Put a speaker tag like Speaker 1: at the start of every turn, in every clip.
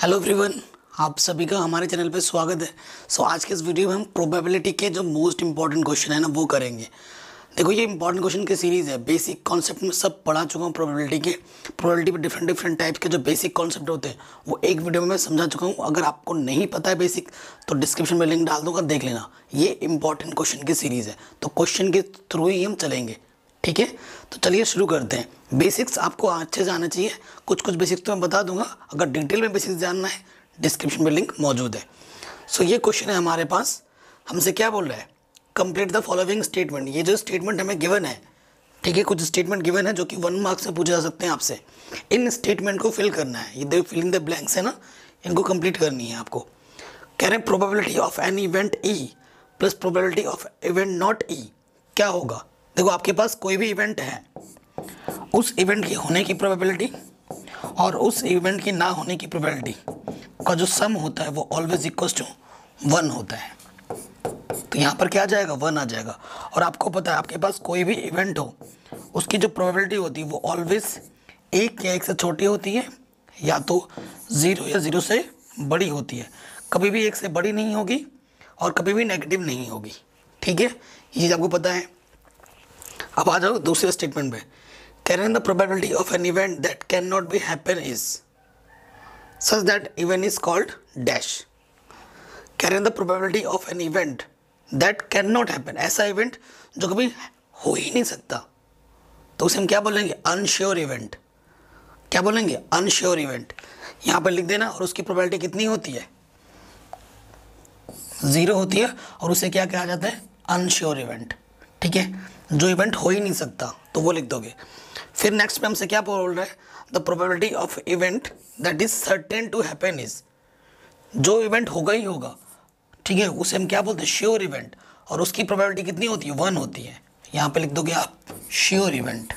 Speaker 1: Hello everyone, आप सभी का हमारे चैनल पे स्वागत है। आज के इस वीडियो में हम प्रोबेबिलिटी के जो मोस्ट इंपॉर्टेंट क्वेश्चन है ना वो करेंगे। देखो, ये इंपॉर्टेंट क्वेश्चन की सीरीज़ है। बेसिक कॉन्सेप्ट में सब पढ़ा चुका हूँ प्रोबेबिलिटी के। प्रोबेबिलिटी में डिफरेंट टाइप्स के जो बेसिक कॉन्सेप्ट होते हैं वो एक वीडियो में मैं समझा चुका हूँ। अगर आपको नहीं पता है बेसिक तो डिस्क्रिप्शन में लिंक डाल दूँगा, देख लेना। ये इंपॉर्टेंट क्वेश्चन की सीरीज़ है तो क्वेश्चन के थ्रू ही हम चलेंगे, ठीक है। तो चलिए शुरू करते हैं। बेसिक्स आपको अच्छे से आना चाहिए। कुछ बेसिक्स तो मैं बता दूंगा, अगर डिटेल में बेसिक्स जानना है डिस्क्रिप्शन में लिंक मौजूद है। ये क्वेश्चन है हमारे पास। हमसे क्या बोल रहा है, कंप्लीट द फॉलोइंग स्टेटमेंट। ये जो स्टेटमेंट हमें गिवन है, ठीक है, कुछ स्टेटमेंट गिवन है जो कि 1 मार्क्स से पूछे जा सकते हैं आपसे। इन स्टेटमेंट को फिल करना है। ये देखो फिलिंग द ब्लैंक्स है ना, इनको कंप्लीट करनी है आपको। कह रहे हैं probability of an event E plus probability of event not E क्या होगा। देखो, आपके पास कोई भी इवेंट है, उस इवेंट के होने की प्रोबेबिलिटी और उस इवेंट की ना होने की प्रोबेबिलिटी का जो सम होता है वो ऑलवेज इक्वल्स टू 1 होता है। तो यहाँ पर क्या आ जाएगा, 1 आ जाएगा। और आपको पता है आपके पास कोई भी इवेंट हो, उसकी जो प्रोबेबिलिटी होती है वो ऑलवेज 1 या 1 से छोटी होती है, या तो 0 या 0 से बड़ी होती है। कभी भी 1 से बड़ी नहीं होगी और कभी भी नेगेटिव नहीं होगी, ठीक है। ये चीज़ आपको पता है। अब आ जाओ दूसरे स्टेटमेंट पे। कह रहे हैं the probability of an event that can not be happen is such that event is called dash. कह रहे हैं the probability of an event that can not happen, ऐसा इवेंट जो कभी हो ही नहीं सकता, तो उसे हम क्या बोलेंगे, अनश्योर इवेंट। क्या बोलेंगे, अनश्योर इवेंट। यहाँ पर लिख देना। और उसकी प्रोबेबिलिटी कितनी होती है, 0 होती है। और उसे क्या कहा जाता है, अनश्योर इवेंट, ठीक है, जो इवेंट हो ही नहीं सकता, तो वो लिख दोगे। फिर नेक्स्ट में हमसे क्या बोल रहा है, the probability of event that is certain to happen is, जो इवेंट होगा ही होगा, ठीक है, उसे हम क्या बोलते हैं, श्योर इवेंट। और उसकी प्रोबेबिलिटी कितनी होती है, 1 होती है। यहाँ पे लिख दोगे आप श्योर इवेंट,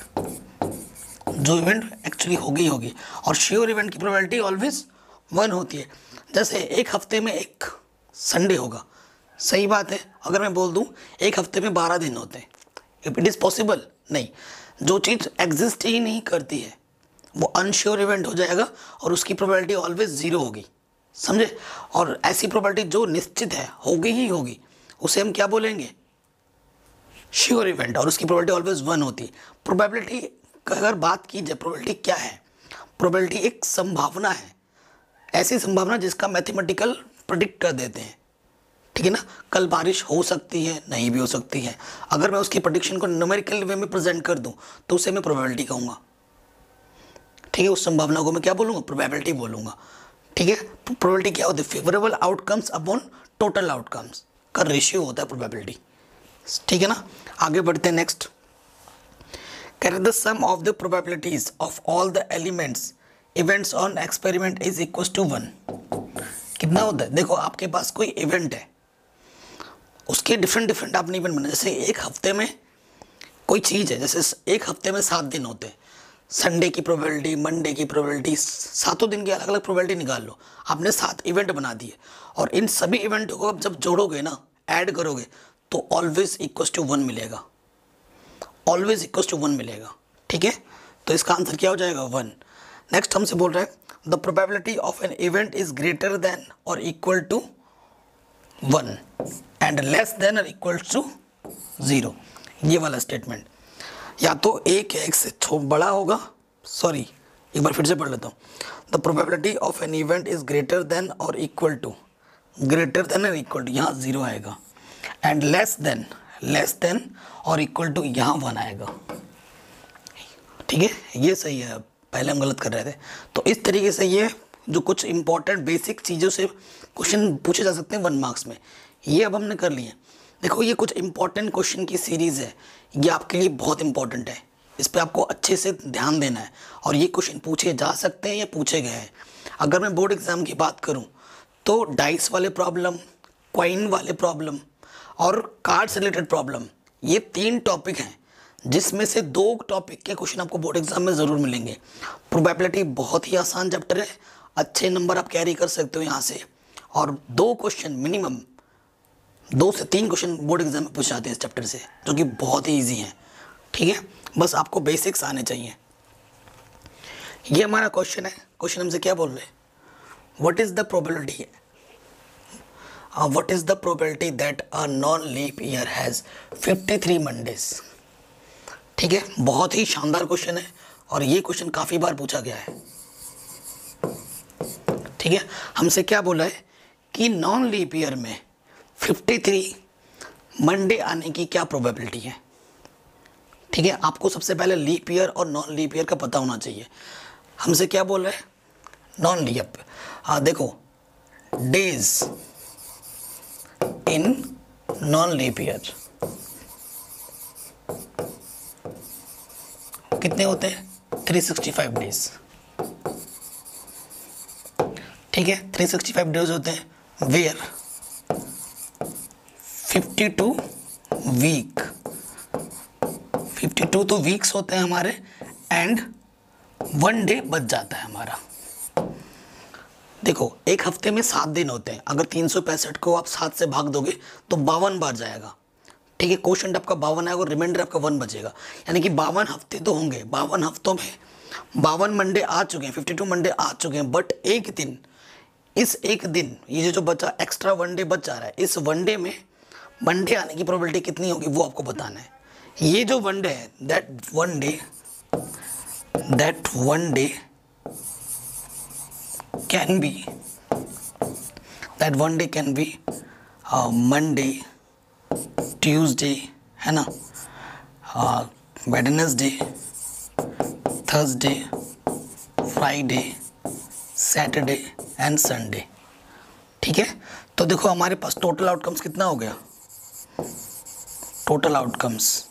Speaker 1: जो इवेंट एक्चुअली होगी होगी। और श्योर इवेंट की प्रोबेबिलिटी ऑलवेज 1 होती है। जैसे एक हफ्ते में एक संडे होगा, सही बात है। अगर मैं बोल दूं एक हफ्ते में 12 दिन होते हैं, इफ इट इज़ पॉसिबल, नहीं। जो चीज़ एग्जिस्ट ही नहीं करती है वो अनश्योर इवेंट हो जाएगा और उसकी प्रोबेबिलिटी ऑलवेज 0 होगी, समझे। और ऐसी प्रोबेबिलिटी जो निश्चित है, होगी ही होगी, उसे हम क्या बोलेंगे, श्योर इवेंट। और उसकी प्रोबेबिलिटी ऑलवेज 1 होती है। प्रोबेबिलिटी अगर बात की जाए, प्रोबेबिलिटी क्या है, प्रोबेबिलिटी एक संभावना है, ऐसी संभावना जिसका मैथमेटिकल प्रेडिक्ट कर देते हैं, ठीक है ना। कल बारिश हो सकती है, नहीं भी हो सकती है। अगर मैं उसकी प्रेडिक्शन को न्यूमेरिकल वे में प्रेजेंट कर दूं तो उसे मैं प्रोबेबिलिटी कहूँगा, ठीक है। उस संभावना को मैं क्या बोलूँगा, प्रोबेबिलिटी बोलूँगा, ठीक है। प्रोबेबिलिटी क्या होती है, favourable outcomes upon total outcomes का रेशियो होता है प्रोबेबिलिटी, ठीक है ना। आगे बढ़ते हैं नेक्स्ट। कह रहे the sum of the probabilities of all the elements events on experiment is equal to 1। कितना होता है, देखो आपके पास कोई इवेंट है, उसके डिफरेंट आपने इवेंट बना। जैसे एक हफ्ते में कोई चीज़ है, जैसे एक हफ्ते में 7 दिन होते हैं, संडे की प्रोबेबिलिटी, मंडे की प्रोबेबिलिटी, 7 दिन की अलग अलग प्रोबेबिलिटी निकाल लो। आपने 7 इवेंट बना दिए और इन सभी इवेंटों को आप जब जोड़ोगे ना, ऐड करोगे, तो ऑलवेज इक्वल टू 1 मिलेगा, ऑलवेज इक्वल टू 1 मिलेगा, ठीक है। तो इसका आंसर क्या हो जाएगा, 1। नेक्स्ट हमसे बोल रहा है the probability of an event is greater than और equal to 1 and less than और इक्वल टू 0। ये वाला स्टेटमेंट या तो 1 या 1 से बड़ा होगा, सॉरी एक बार फिर से पढ़ लेता हूँ। The probability of an event is greater than और इक्वल टू, ग्रेटर देन और इक्वल टू, यहाँ 0 आएगा। एंड लेस देन और इक्वल टू, यहाँ 1 आएगा, ठीक है। ये सही है, पहले हम गलत कर रहे थे। तो इस तरीके से ये जो कुछ इंपॉर्टेंट बेसिक चीज़ों से क्वेश्चन पूछे जा सकते हैं 1 मार्क्स में, ये अब हमने कर लिए। देखो, ये कुछ इंपॉर्टेंट क्वेश्चन की सीरीज़ है, ये आपके लिए बहुत इंपॉर्टेंट है, इस पर आपको अच्छे से ध्यान देना है। और ये क्वेश्चन पूछे जा सकते हैं या पूछे गए हैं। अगर मैं बोर्ड एग्ज़ाम की बात करूं तो डाइस वाले प्रॉब्लम, क्वाइन वाले प्रॉब्लम और कार्ड से रिलेटेड प्रॉब्लम, ये 3 टॉपिक हैं जिसमें से 2 टॉपिक के क्वेश्चन आपको बोर्ड एग्जाम में ज़रूर मिलेंगे। प्रोबेबिलिटी बहुत ही आसान चैप्टर है, अच्छे नंबर आप कैरी कर सकते हो यहाँ से। और 2 क्वेश्चन मिनिमम, 2 से 3 क्वेश्चन बोर्ड एग्जाम में पूछ जाते हैं इस चैप्टर से, जो कि बहुत ही ईजी हैं, ठीक है। बस आपको बेसिक्स आने चाहिए। ये हमारा क्वेश्चन है। क्वेश्चन हमसे क्या बोल रहे हैं, what is the probability that a non-leap year has 53 Mondays? ठीक है, बहुत ही शानदार क्वेश्चन है और ये क्वेश्चन काफ़ी बार पूछा गया है। ठीक है, हमसे क्या बोला है कि नॉन लीप ईयर में 53 मंडे आने की क्या प्रोबेबिलिटी है। ठीक है, आपको सबसे पहले लीप ईयर और नॉन लीप ईयर का पता होना चाहिए। हमसे क्या बोल रहा है, नॉन लीप, देखो days in non leap year कितने होते हैं, 365 डेज। ठीक है, 365 डेज होते हैं, वेयर 52 वीक, 52 तो वीक्स होते हैं हमारे, एंड 1 डे बच जाता है हमारा। देखो एक हफ्ते में 7 दिन होते हैं, अगर 365 को आप 7 से भाग दोगे तो 52 बार जाएगा। ठीक है, क्वोशंट आपका 52 आएगा और रिमाइंडर आपका 1 बचेगा, यानी कि 52 हफ्ते तो होंगे। 52 हफ्तों में 52 मंडे आ चुके हैं, 52 मंडे आ चुके हैं, बट एक दिन, इस एक दिन ये जो बचा एक्स्ट्रा 1 डे बच जा रहा है, इस 1 डे में मंडे आने की प्रोबेबिलिटी कितनी होगी वो आपको बताना है। ये जो 1 डे है, that one day can be Monday, Tuesday, है ना, Wednesday, Thursday, Friday, Saturday and Sunday. ठीक है, तो देखो हमारे पास टोटल आउटकम्स कितना हो गया, टोटल आउटकम्स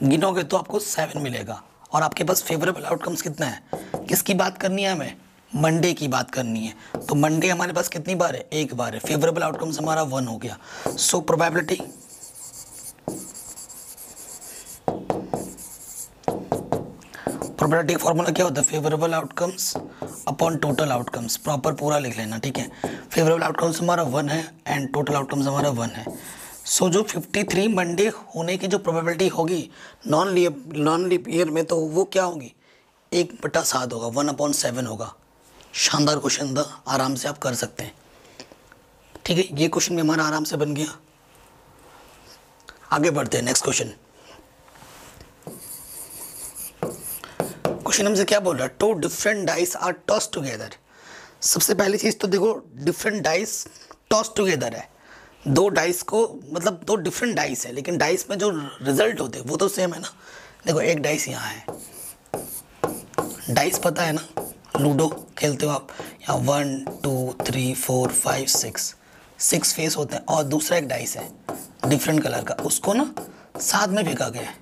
Speaker 1: गिनोगे तो आपको 7 मिलेगा, और आपके पास फेवरेबल आउटकम्स कितना है, किसकी बात करनी है हमें, मंडे की बात करनी है। तो मंडे हमारे पास कितनी बार है, एक बार है, फेवरेबल आउटकम्स हमारा 1 हो गया। सो प्रोबेबिलिटी फॉर्मूला क्या होता है, favourable outcomes upon total outcomes, proper पूरा लिख लेना। ठीक है, फेवरेबल आउटकम्स हमारा 1 है एंड टोटल आउटकम्स हमारा 1 है। सो जो 53 मंडे होने की जो प्रोबेबिलिटी होगी नॉन लीप ईयर में, तो वो क्या होगी, 1/7 होगा, 1/7 होगा। शानदार क्वेश्चन था, आराम से आप कर सकते हैं। ठीक है, ये क्वेश्चन भी हमारा आराम से बन गया। आगे बढ़ते हैं, नेक्स्ट क्वेश्चन। क्वेश्चन हमसे क्या बोल रहा है, 2 different dice are toss together. सबसे पहली चीज तो देखो डिफरेंट डाइस टॉस टुगेदर है, 2 डाइस को, मतलब 2 डिफरेंट डाइस है, लेकिन डाइस में जो रिजल्ट होते हैं वो तो सेम है ना। देखो एक डाइस यहाँ है, डाइस पता है ना, लूडो खेलते हो आप, यहाँ 1 2 3 4 5 6 फेस होते हैं, और दूसरा एक डाइस है डिफरेंट कलर का, उसको ना साथ में फेंका गया है।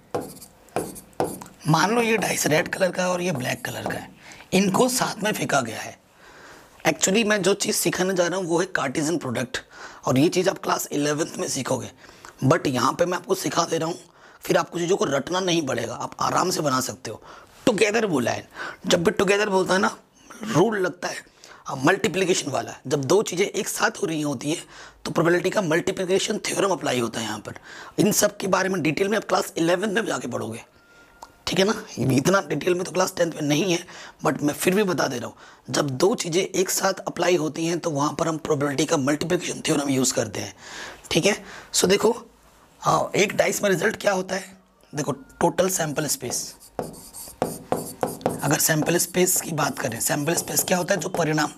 Speaker 1: मान लो ये डाइस रेड कलर का है और ये ब्लैक कलर का है, इनको साथ में फेंका गया है। एक्चुअली मैं जो चीज़ सिखाने जा रहा हूँ वो है कार्टेशियन प्रोडक्ट, और ये चीज़ आप क्लास 11th में सीखोगे, बट यहाँ पे मैं आपको सिखा दे रहा हूँ, फिर आपको चीज़ों को रटना नहीं पड़ेगा, आप आराम से बना सकते हो। टुगेदर बोला है, जब भी टुगेदर बोलता है ना, रूल लगता है मल्टीप्लिकेशन वाला। जब 2 चीज़ें एक साथ हो रही होती है तो प्रोबेबिलिटी का मल्टीप्लिकेशन थ्योरम अप्लाई होता है यहाँ पर। इन सब के बारे में डिटेल में आप क्लास 11th में जाके पढ़ोगे। ठीक है ना, इतना डिटेल में तो क्लास 10th में नहीं है, बट मैं फिर भी बता दे रहा हूँ, जब 2 चीज़ें एक साथ अप्लाई होती हैं तो वहाँ पर हम प्रोबेबिलिटी का मल्टीप्लिकेशन थ्योरम यूज़ करते हैं। ठीक है, सो देखो एक डाइस में रिजल्ट क्या होता है, देखो टोटल सैंपल स्पेस। अगर सैंपल स्पेस की बात करें, सैंपल स्पेस क्या होता है, जो परिणाम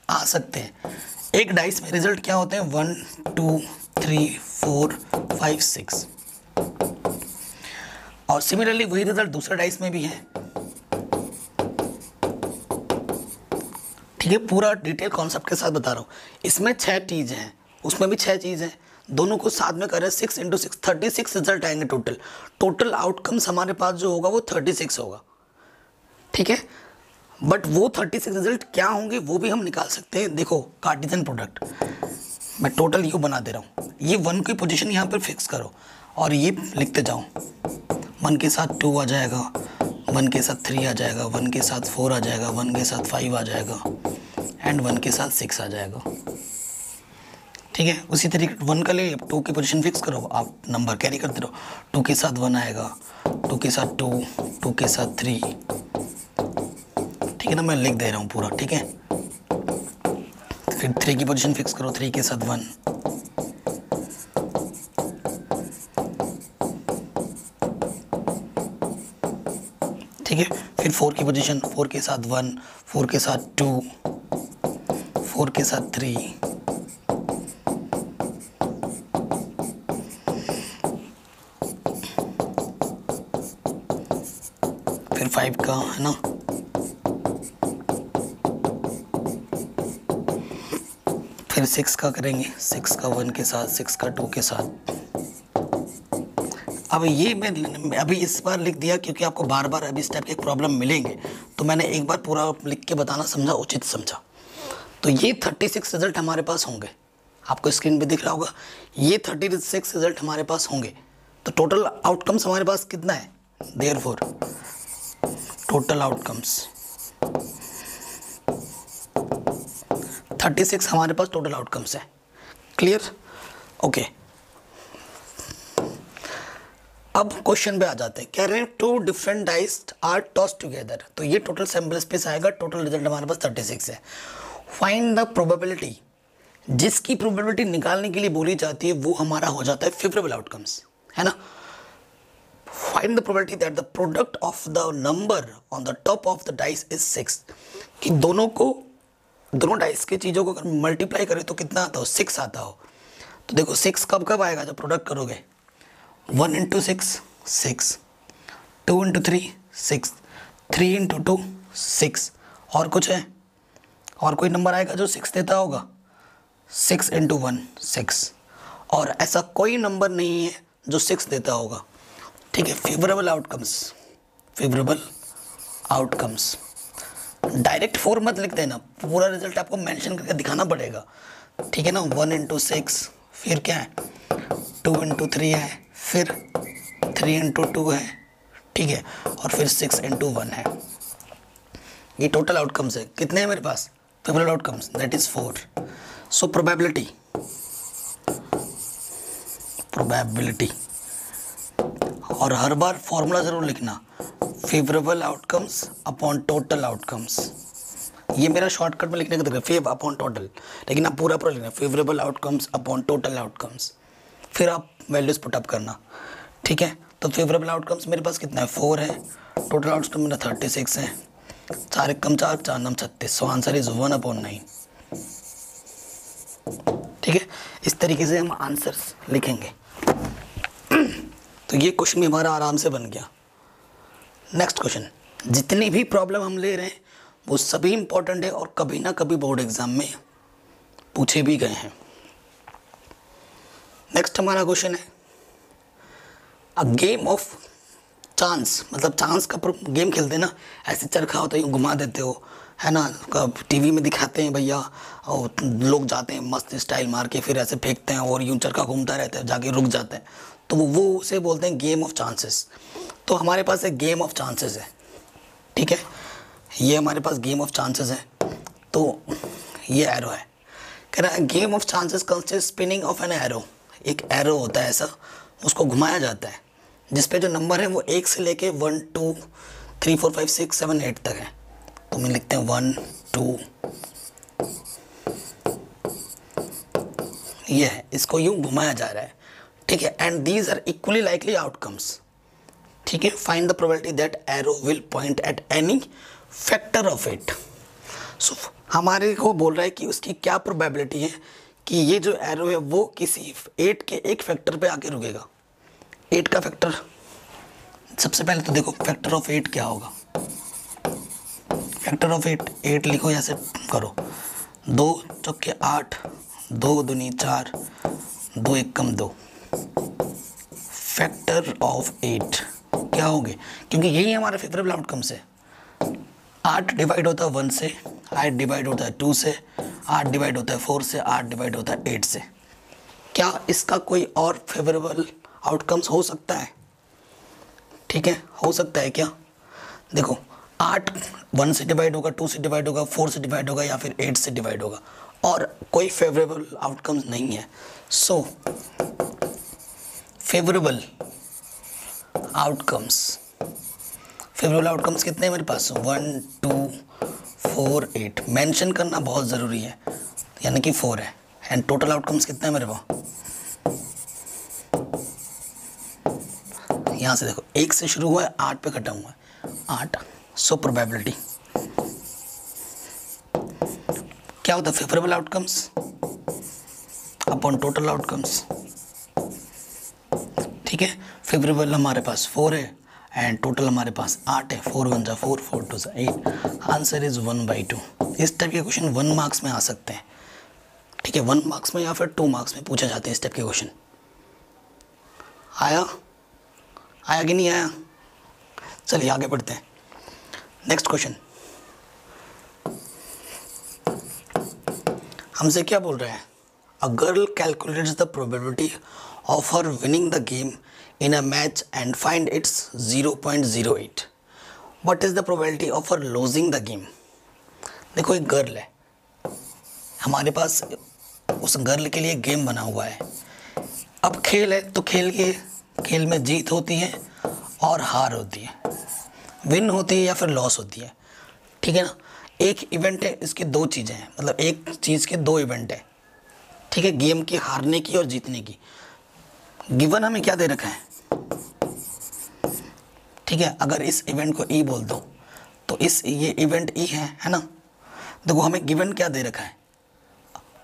Speaker 1: आ सकते हैं। एक डाइस में रिजल्ट क्या होते हैं, 1 2 3 4 5 6, और सिमिलरली वही रिजल्ट दूसरे डाइस में भी है। ठीक है, पूरा डिटेल कॉन्सेप्ट के साथ बता रहा हूँ। इसमें 6 चीज़ें हैं, उसमें भी 6 चीज़ हैं, दोनों को साथ में करें 6 × 6 36 रिजल्ट आएंगे टोटल आउटकम्स हमारे पास जो होगा वो 36 होगा। ठीक है, बट वो 36 रिजल्ट क्या होंगे वो भी हम निकाल सकते हैं। देखो कार्टेशियन प्रोडक्ट, मैं टोटल यू बना दे रहा हूँ, ये 1 की पोजीशन यहाँ पर फिक्स करो और ये लिखते जाओ, 1 के साथ 2 आ जाएगा, 1 के साथ 3 आ जाएगा, 1 के साथ 4 आ जाएगा, 1 के साथ 5 आ जाएगा, एंड 1 के साथ 6 आ जाएगा। ठीक है, उसी तरीके 1 का ले, 2 की पोजीशन फिक्स करो, आप नंबर कैरी करते रहो, 2 के साथ 1 आएगा, 2 के साथ 2, 2 के साथ 3। ठीक है ना, मैं लिख दे रहा हूँ पूरा। ठीक है, फिर 3 की पोजीशन फिक्स करो, 3 के साथ 1, ठीक है। फिर 4 की पोजीशन, 4 के साथ 1, 4 के साथ 2, 4 के साथ 3, फिर 5 का, है ना। फिर 6 का करेंगे, 6 का 1 के साथ, 6 का 2 के साथ। अब ये मैं अभी इस बार लिख दिया क्योंकि आपको बार बार अभी इस टाइप के प्रॉब्लम मिलेंगे, तो मैंने एक बार पूरा लिख के बताना समझा उचित समझा। तो ये 36 रिजल्ट हमारे पास होंगे, आपको स्क्रीन पे दिख रहा होगा, ये 36 रिजल्ट हमारे पास होंगे। तो टोटल आउटकम्स हमारे पास कितना है, देयरफॉर टोटल आउटकम्स 36 हमारे पास टोटल आउटकम्स है। Clear, okay. अब क्वेश्चन पे आ जाते हैं, कह रहे हैं 2 different dice are toss together. तो ये टोटल सैंपल स्पेस आएगा, टोटल रिजल्ट हमारे पास 36 है। फाइंड द प्रोबेबिलिटी, जिसकी प्रोबेबिलिटी निकालने के लिए बोली जाती है वो हमारा हो जाता है फेवरेबल आउटकम्स, है ना। Find the probability that the product of the number on the top of the dice is 6, कि दोनों डाइस की चीज़ों को अगर मल्टीप्लाई करें तो कितना आता हो, 6 आता हो। तो देखो 6 कब कब आएगा, जब प्रोडक्ट करोगे, 1 इंटू 6 6, 2 इंटू 3 6, 3 इंटू 2 6, और कुछ है, और कोई नंबर आएगा जो 6 देता होगा, 6 इंटू 1 6, और ऐसा कोई नंबर नहीं है जो 6 देता होगा, ठीक है। फेवरेबल आउटकम्स डायरेक्ट 4 मत लिख देना, पूरा रिजल्ट आपको मेंशन करके दिखाना पड़ेगा, ठीक है ना। 1 इंटू 6, फिर क्या है 2 इंटू 3 है, फिर 3 इंटू 2 है, ठीक है, और फिर 6 इंटू 1 है। ये टोटल आउटकम्स है, कितने हैं मेरे पास favourable outcomes, that is 4। So probability और हर बार फॉर्मूला जरूर लिखना, favourable outcomes upon total outcomes. ये मेरा शॉर्टकट में लिखने का तरीका, फेव अपॉन टोटल, लेकिन आप पूरा लिखना, favourable outcomes upon total outcomes, फिर आप वैल्यूज पुटअप करना, ठीक है। तो फेवरेबल आउटकम्स मेरे पास कितना है, 4 है, टोटल आउटकम मेरा 36 है, 4 कम 4 4 9 36, सो आंसर इज 1/9, ठीक है। इस तरीके से हम आंसर्स लिखेंगे। तो ये क्वेश्चन भी हमारा आराम से बन गया। नेक्स्ट क्वेश्चन, जितनी भी प्रॉब्लम हम ले रहे हैं वो सभी इंपॉर्टेंट है और कभी ना कभी बोर्ड एग्जाम में पूछे भी गए हैं। नेक्स्ट हमारा क्वेश्चन है, अ गेम ऑफ चांस, मतलब चांस का गेम खेलते हैं ना, ऐसे चरखा होता है यूँ घुमा देते हो, है ना, टीवी में दिखाते हैं भैया, और लोग जाते हैं मस्त स्टाइल मार के फिर ऐसे फेंकते हैं और यूँ चरखा घूमता रहता है, जाके रुक जाते हैं, तो वो उसे बोलते हैं गेम ऑफ चांसेस। तो हमारे पास एक गेम ऑफ चांसेस है, ठीक है, ये हमारे पास गेम ऑफ चांसेस है। तो ये एरो है, कह रहा है game of chances consist spinning of an arrow. एक एरो होता है ऐसा, उसको घुमाया जाता है, जिसपे जो नंबर है वो 1 से लेके 1 2 3 4 5 6 7 8 तक है। तो मैं लिखते हैं 1 2, ये है, इसको यूँ घुमाया जा रहा है, ठीक है। And these are equally likely outcomes, ठीक है। Find the probability that arrow will point at any factor of it. So हमारे को बोल रहा है कि उसकी क्या प्रोबेबिलिटी है कि ये जो एरो है वो किसी 8 के एक फैक्टर पे आके रुकेगा। 8 का फैक्टर, सबसे पहले तो देखो फैक्टर ऑफ 8 क्या होगा, फैक्टर ऑफ 8 लिखो, ऐसे करो, 2 चौके 8, 2 दूनी 4, 2 1 कम 2, फैक्टर ऑफ 8 क्या होंगे, क्योंकि यही हमारा फेवरेबल आउटकम्स है। 8 डिवाइड होता है 1 से, 8 डिवाइड होता है 2 से, 8 डिवाइड होता है 4 से, 8 डिवाइड होता है 8 से। क्या इसका कोई और फेवरेबल आउटकम्स हो सकता है, ठीक है, हो सकता है क्या। देखो 8 1 से डिवाइड होगा, 2 से डिवाइड होगा, 4 से डिवाइड होगा, या फिर 8 से डिवाइड होगा, और कोई फेवरेबल आउटकम्स नहीं है। सो फेवरेबल आउटकम्स कितने हैं मेरे पास, 1 2 4 8, मेंशन करना बहुत ज़रूरी है। यानी कि 4 है, एंड टोटल आउटकम्स कितने हैं मेरे पास, यहाँ से देखो 1 से शुरू हुआ है 8 पे खत्म हुआ है 8। सो प्रोबेबिलिटी क्या होता है, favourable outcomes upon total outcomes. ठीक है, फेवरेबल हमारे पास 4 है एंड टोटल हमारे पास 8 है, 4 1 जा 4 4 2 जा 8, आंसर इज 1/2। इस टाइप के क्वेश्चन 1 मार्क्स में आ सकते हैं। ठीक है, 1 मार्क्स में या फिर 2 मार्क्स में पूछे जाते हैं इस टाइप के क्वेश्चन। आया कि नहीं आया? चलिए आगे बढ़ते हैं। नेक्स्ट क्वेश्चन हमसे क्या बोल रहे हैं, a girl calculates the probability of her winning the game in a match and find its 0.08। What is the probability of her losing the game. देखो एक गर्ल है, हमारे पास उस गर्ल के लिए गेम बना हुआ है। अब खेल है तो खेल में जीत होती है और हार होती है, विन होती है या फिर लॉस होती है। ठीक है ना, एक इवेंट है, इसकी 2 चीज़ें हैं, मतलब एक चीज़ के 2 इवेंट है। ठीक है, गेम की हारने की और जीतने की। गिवन हमें क्या दे रखा है, ठीक है, अगर इस इवेंट को ई बोल दो तो ये इवेंट ई है ना। देखो हमें गिवन क्या दे रखा है,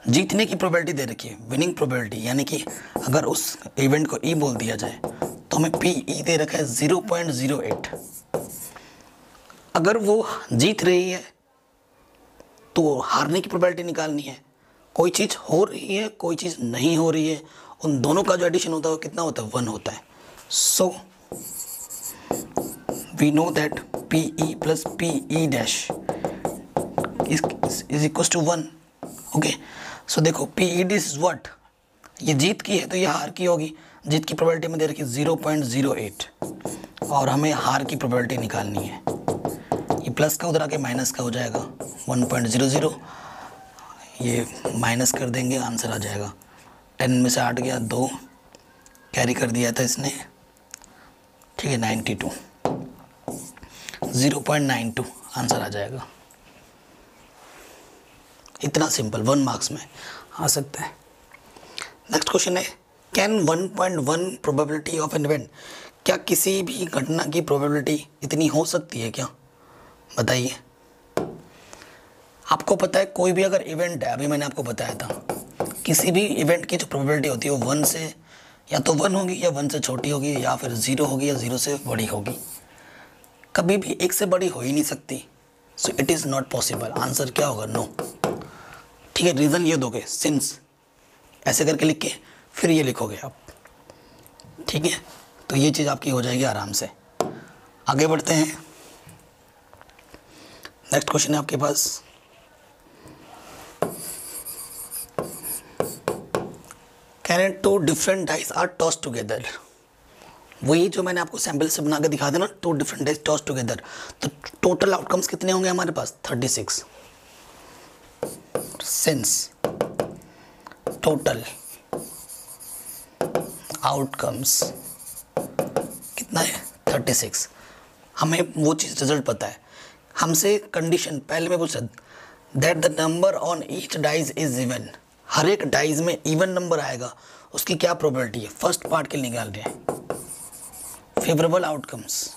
Speaker 1: जीतने की प्रोबेबिलिटी दे रखी है, विनिंग प्रोबेबिलिटी, यानी कि अगर उस इवेंट को ई बोल दिया जाए तो हमें पी ई दे रखा है 0.08। अगर वो जीत रही है तो हारने की प्रोबेबिलिटी निकालनी है। कोई चीज़ हो रही है, कोई चीज़ नहीं हो रही है, उन दोनों का जो एडिशन होता है वो कितना होता है, 1 होता है। So we know that P E plus P E dash is equal to 1। Okay, so देखो P E D is what, ये जीत की है तो ये हार की होगी। जीत की प्रोबेबिलिटी में दे रखी 0.08 और हमें हार की प्रोबेबिलिटी निकालनी है। ये प्लस का उधर आके माइनस का हो जाएगा 1.00, ये माइनस कर देंगे, आंसर आ जाएगा 10 में से 8 गया 2, कैरी कर दिया था इसने। ठीक है, 92, 0.92 आंसर आ जाएगा। इतना सिंपल 1 मार्क्स में आ सकता है। नेक्स्ट क्वेश्चन है, can 1.1 probability of an event, क्या किसी भी घटना की प्रोबेबिलिटी इतनी हो सकती है क्या, बताइए। आपको पता है कोई भी अगर इवेंट है, अभी मैंने आपको बताया था, किसी भी इवेंट की जो प्रोबेबिलिटी होती है वो 1 से या तो 1 होगी या 1 से छोटी होगी या फिर 0 होगी या 0 से बड़ी होगी, कभी भी 1 से बड़ी हो ही नहीं सकती। So it is not possible. Answer क्या होगा, नो। ठीक है, रीज़न ये दोगे, सिंस ऐसे करके लिख के फिर ये लिखोगे आप। ठीक है, तो ये चीज़ आपकी हो जाएगी आराम से। आगे बढ़ते हैं। नेक्स्ट क्वेश्चन है आपके पास, can 2 different dice are toss together. वही जो मैंने आपको सैम्पल से बना के दिखा देना, 2 डिफरेंट डाइस टॉस टुगेदर, तो टोटल आउटकम्स कितने होंगे हमारे पास, 36। सिंस टोटल आउटकम्स कितना है, 36। हमें वो चीज़ रिजल्ट पता है, हमसे कंडीशन पहले में पूछा that the number on each dies is even, हर एक डाइज में इवन नंबर आएगा, उसकी क्या प्रोबेबिलिटी है, फर्स्ट पार्ट के लिए निकाल रहे हैं। फेवरेबल आउटकम्स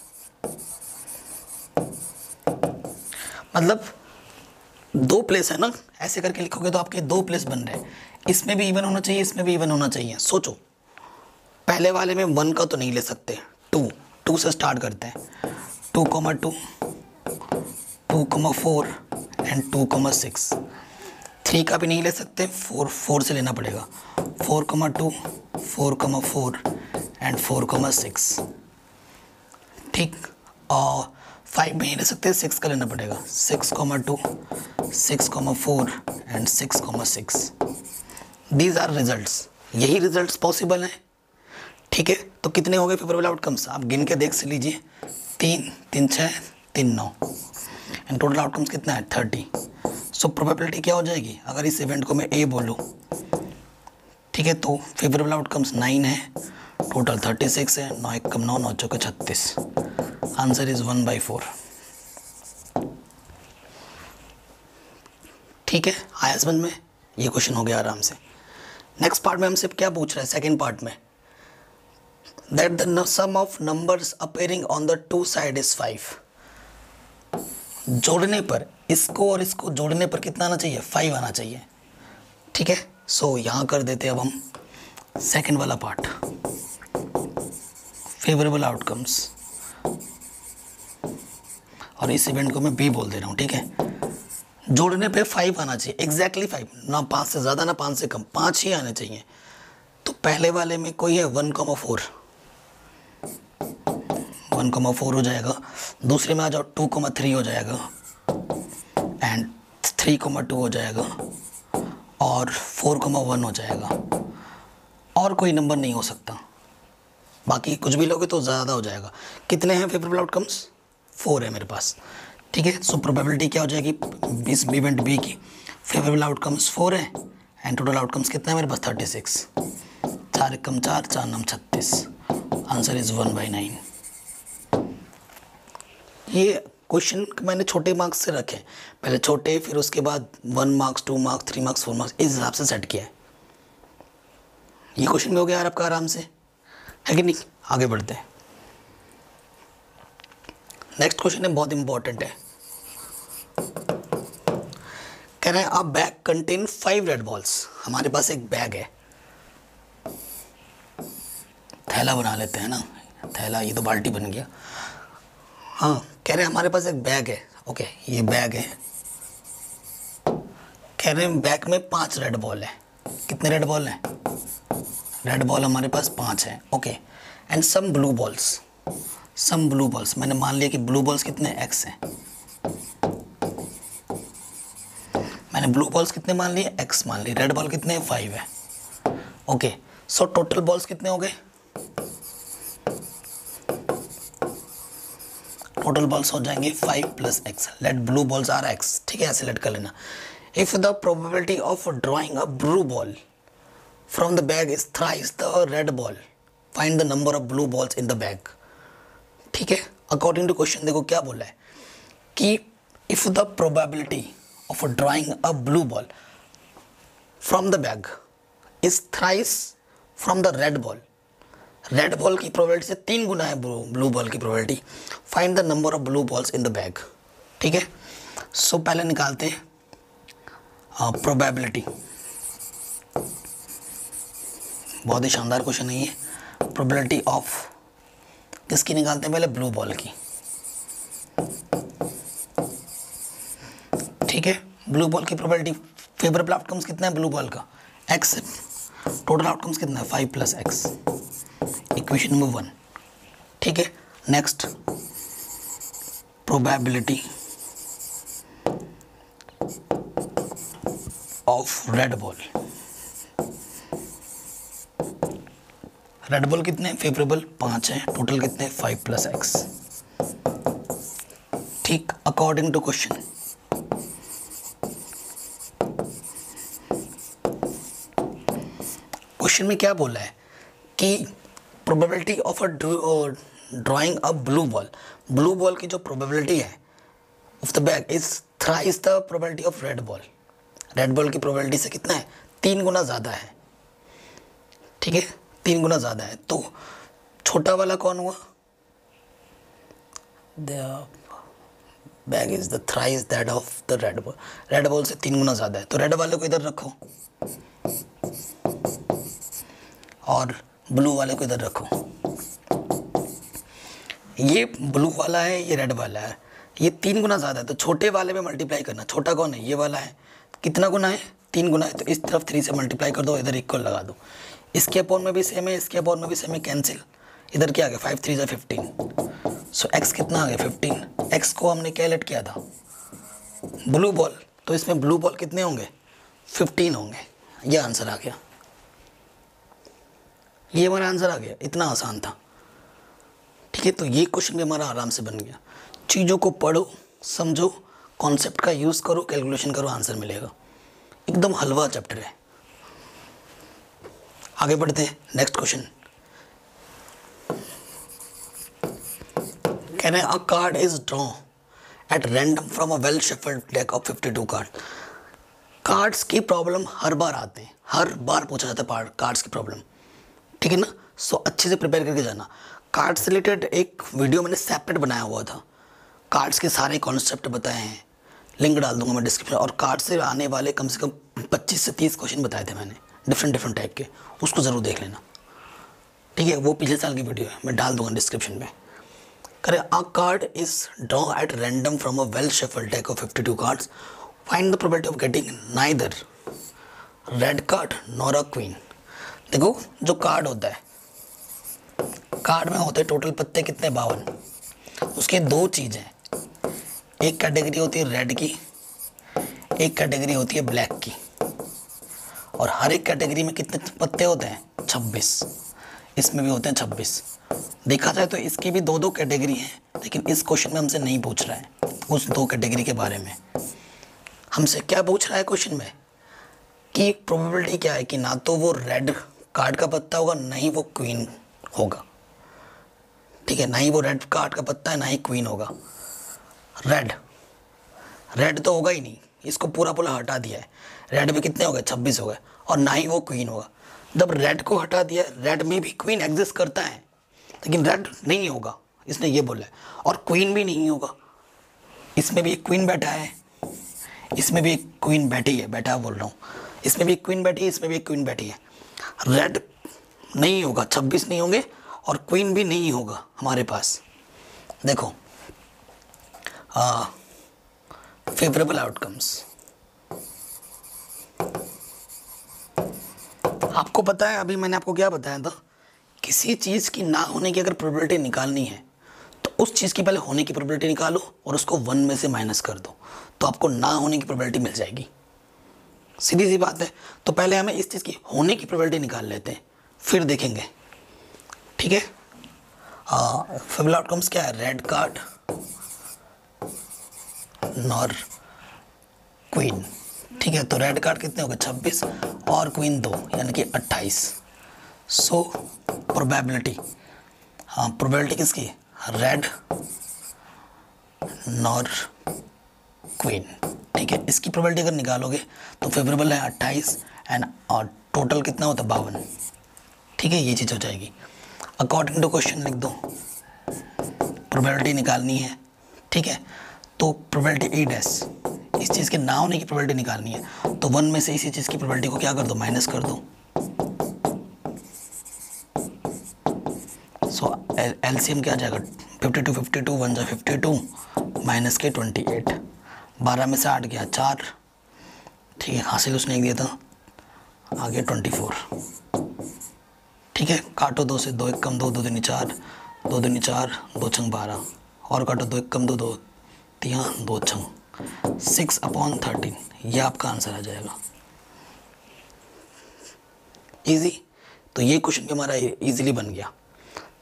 Speaker 1: मतलब 2 प्लेस है ना, ऐसे करके लिखोगे तो आपके 2 प्लेस बन रहे हैं, इसमें भी इवन होना चाहिए, इसमें भी इवन होना चाहिए। सोचो, पहले वाले में 1 का तो नहीं ले सकते, 2 से स्टार्ट करते हैं, 2,2, 2,4 एंड 2,6। 3 का भी नहीं ले सकते, 4 से लेना पड़ेगा, 4,2, 4,4 एंड 4,6। ठीक, और 5 में नहीं ले सकते, 6 का लेना पड़ेगा, 6,2, 6,4 एंड 6,6। दीज आर रिजल्ट्स, यही रिजल्ट्स पॉसिबल हैं। ठीक है, तो कितने हो गए फेवरेबल आउटकम्स, आप गिन के देख से लीजिए, 3, 3, 6, 3, 9 एंड टोटल आउटकम्स कितना है, 30। सो प्रोबेबिलिटी क्या हो जाएगी, अगर इस इवेंट को मैं ए बोलूँ, ठीक है, तो फेवरेबल आउटकम्स 9 है, टोटल 36 है, 9 1 9, 9 4 36, आंसर इज 1/4। ठीक है, आया समझ में, ये क्वेश्चन हो गया आराम से। नेक्स्ट पार्ट में हमसे क्या पूछ रहा है, सेकेंड पार्ट में, that the sum of numbers appearing on the two side is 5। जोड़ने पर, इसको और इसको जोड़ने पर कितना आना चाहिए, 5 आना चाहिए। ठीक है, सो यहाँ कर देते हैं अब हम सेकेंड वाला पार्ट, फेवरेबल आउटकम्स, और इस इवेंट को मैं बी बोल दे रहा हूँ। ठीक है, जोड़ने पे 5 आना चाहिए, एग्जैक्टली 5, ना 5 से ज़्यादा ना 5 से कम, 5 ही आने चाहिए। तो पहले वाले में कोई है 1,4, 1,4 हो जाएगा। दूसरे में आ जाओ 2,3 हो जाएगा, एंड 3,2 हो जाएगा, और 4,1 हो जाएगा। और कोई नंबर नहीं हो सकता, बाकी कुछ भी लोगे तो ज़्यादा हो जाएगा। कितने हैं फेवरेबल आउटकम्स, 4 है मेरे पास। ठीक है, सो प्रोबेबिलिटी क्या हो जाएगी इस इवेंट बी की, फेवरेबल आउटकम्स 4 है, एंड टोटल आउटकम्स कितना है मेरे पास 36। 4 एकम 4, 4 नम 36, आंसर इज 1/9। ये क्वेश्चन मैंने छोटे मार्क्स से रखे, पहले छोटे, फिर उसके बाद 1 मार्क्स, 2 मार्क्स, 3 मार्क्स, 4 मार्क्स, इस हिसाब से सेट किया है। ये क्वेश्चन भी हो गया यार आपका आराम से, है कि नहीं। आगे बढ़ते हैं, नेक्स्ट क्वेश्चन है, बहुत इंपॉर्टेंट है। कह रहे हैं अ बैग कंटेन 5 रेड बॉल्स। हमारे पास एक बैग है, थैला बना लेते हैं ना, थैला, ये तो बाल्टी बन गया। हाँ, कह रहे हैं हमारे पास एक बैग है, ओके, ये बैग है। कह रहे हैं बैग में 5 रेड बॉल है। कितने रेड बॉल हैं, रेड बॉल हमारे पास 5 है, okay, and some blue balls, some blue balls, मैंने मान लिया कि ब्लू बॉल्स कितने x हैं, मैंने ब्लू बॉल्स कितने मान लिए, x मान लिए, रेड बॉल कितने 5 है, ओके। सो टोटल बॉल्स कितने हो गए, टोटल बॉल्स हो जाएंगे 5 + x, let blue balls are x। ठीक है, ऐसे लेट कर लेना। If the probability of drawing a blue ball from the bag is thrice the red ball, find the number of blue balls in the bag. ठीक है, according to question देखो क्या बोला है कि if the probability of drawing a blue ball from the bag is thrice from the red ball, red ball की probability से 3 गुना है ब्लू बॉल की probability, find the number of blue balls in the bag. ठीक है, सो पहले निकालते हैं probability, बहुत ही शानदार क्वेश्चन है ये। प्रोबेबिलिटी ऑफ किसकी निकालते हैं, पहले ब्लू बॉल की। ठीक है, ब्लू बॉल की प्रोबेबिलिटी, फेवरेबल आउटकम्स कितना है ब्लू बॉल का, x, टोटल आउटकम्स कितना है 5 + x, इक्वेशन नंबर 1। ठीक है, next probability of red ball, red ball कितने फेवरेबल 5 है, टोटल कितने 5 + x। ठीक, अकॉर्डिंग टू क्वेश्चन में क्या बोला है कि probability of drawing a blue ball, blue ball की जो प्रोबेबिलिटी है of the bag is thrice the probability of red ball, red ball की प्रोबेबिलिटी से कितना है 3 गुना ज़्यादा है। ठीक है, 3 गुना ज़्यादा है। तो छोटा वाला कौन हुआ, the bag is the thrice that of the red ball, red ball से 3 गुना ज़्यादा है। तो रेड वाले को इधर रखो और ब्लू वाले को इधर रखो। ये ब्लू वाला है, ये रेड वाला है, ये 3 गुना ज़्यादा है, तो छोटे वाले में मल्टीप्लाई करना। छोटा कौन है, ये वाला है, कितना गुना है 3 गुना है, तो इस तरफ 3 से मल्टीप्लाई कर दो, इधर इक्वल लगा दो। इसके अपॉन में भी सेम है, इसके अपॉन में भी सेम है, कैंसिल। इधर क्या आ गया 5 × 3 = 15, सो x कितना आ गया 15। x को हमने क्या लेट किया था ब्लू बॉल, तो इसमें ब्लू बॉल कितने होंगे 15 होंगे। ये आंसर आ गया, ये हमारा आंसर आ गया, इतना आसान था। ठीक है, तो ये क्वेश्चन भी हमारा आराम से बन गया। चीज़ों को पढ़ो, समझो, कॉन्सेप्ट का यूज़ करो, कैलकुलेशन करो, आंसर मिलेगा। एकदम हलवा चैप्टर है। आगे बढ़ते हैं, नेक्स्ट क्वेश्चन। कह रहे हैं अ card is draw at random from a well shuffled deck of 52 card. Cards की प्रॉब्लम हर बार आते हैं, हर बार पूछा जाता है कार्ड्स की प्रॉब्लम, ठीक है ना। सो अच्छे से प्रिपेयर करके जाना। कार्ड्स से रिलेटेड एक वीडियो मैंने सेपरेट बनाया हुआ था, कार्ड्स के सारे कॉन्सेप्ट बताए हैं, लिंक डाल दूंगा मैं डिस्क्रिप्शन। और कार्ड से आने वाले कम से कम 25 से 30 क्वेश्चन बताए थे मैंने, डिफरेंट टाइप के, उसको ज़रूर देख लेना, ठीक है। वो पिछले साल की वीडियो है, मैं डाल दूंगा डिस्क्रिप्शन में। करें, अ card is draw at random from a well shuffled deck of 52 cards, find the probability of getting neither red card nor a queen. देखो, जो कार्ड होता है, कार्ड में होते हैं टोटल पत्ते कितने, 52। उसके दो चीज़ें, एक कैटेगरी होती है रेड की, एक कैटेगरी होती है ब्लैक की। और हर एक कैटेगरी में कितने पत्ते होते हैं, 26। इसमें भी होते हैं 26। देखा जाए तो इसकी भी दो कैटेगरी हैं, लेकिन इस क्वेश्चन में हमसे नहीं पूछ रहा है उस दो कैटेगरी के बारे में। हमसे क्या पूछ रहा है क्वेश्चन में, कि प्रोबेबिलिटी क्या है कि ना तो वो रेड कार्ड का पत्ता होगा, ना ही वो क्वीन होगा, ठीक है। ना ही वो रेड कार्ड का पत्ता है, ना ही क्वीन होगा। रेड तो होगा ही नहीं, इसको पूरा हटा दिया है। रेड में कितने हो गए, 26 हो गए। और ना ही वो क्वीन होगा। जब रेड को हटा दिया, रेड में भी क्वीन एग्जिस्ट करता है, लेकिन रेड नहीं होगा, इसने ये बोला है। और क्वीन भी नहीं होगा, इसमें भी एक क्वीन बैठा है, इसमें भी एक क्वीन बैठी है, बैठा बोल रहा हूँ, इसमें भी एक क्वीन बैठी है, इसमें भी एक क्वीन बैठी है। रेड नहीं होगा, 26 नहीं होंगे, और क्वीन भी नहीं होगा हमारे पास। देखो, फेवरेबल आउटकम्स, आपको पता है, अभी मैंने आपको क्या बताया था, किसी चीज़ की ना होने की अगर प्रोबेबिलिटी निकालनी है तो उस चीज़ की पहले होने की प्रोबेबिलिटी निकालो और उसको 1 में से माइनस कर दो, तो आपको ना होने की प्रोबेबिलिटी मिल जाएगी। सीधी सी बात है। तो पहले हमें इस चीज़ की होने की प्रोबेबिलिटी निकाल लेते हैं, फिर देखेंगे, ठीक है। फेवरेबल आउटकम्स क्या है, रेड कार्ड नॉर क्वीन, ठीक है। तो रेड कार्ड कितने हो गए, 26, और क्वीन 2, यानी कि 28। सो प्रोबेबिलिटी, हाँ प्रोबेबिलिटी किसकी, रेड नॉर क्वीन, ठीक है। इसकी प्रोबेबिलिटी अगर निकालोगे तो फेवरेबल है 28, एंड और टोटल कितना होता है, 52, ठीक है। ये चीज़ हो जाएगी। अकॉर्डिंग टू क्वेश्चन लिख दो, प्रोबेबिलिटी निकालनी है, ठीक है। तो प्रोबेबिलिटी ई डैश, इस चीज़ के ना होने की प्रोबेबिलिटी निकालनी है, तो 1 में से इसी चीज़ की प्रोबेबिलिटी को क्या कर दो, माइनस कर दो। सो एलसीएम क्या आ जाएगा, 52 1 जा 52 माइनस के 28, 12 में से 8 गया 4, ठीक है। हासिल उसने एक दिया था, आगे 24, ठीक है। काटो 2 से, 2 1 कम 2, 2 दूनी 4, 2 दूनी 4, 2 छंग 12, और काटो 2 1 कम 2, 2 3 2 छंग 6/13, ये आपका आंसर आ जाएगा। इजी। तो ये क्वेश्चन भी हमारा इजीली बन गया।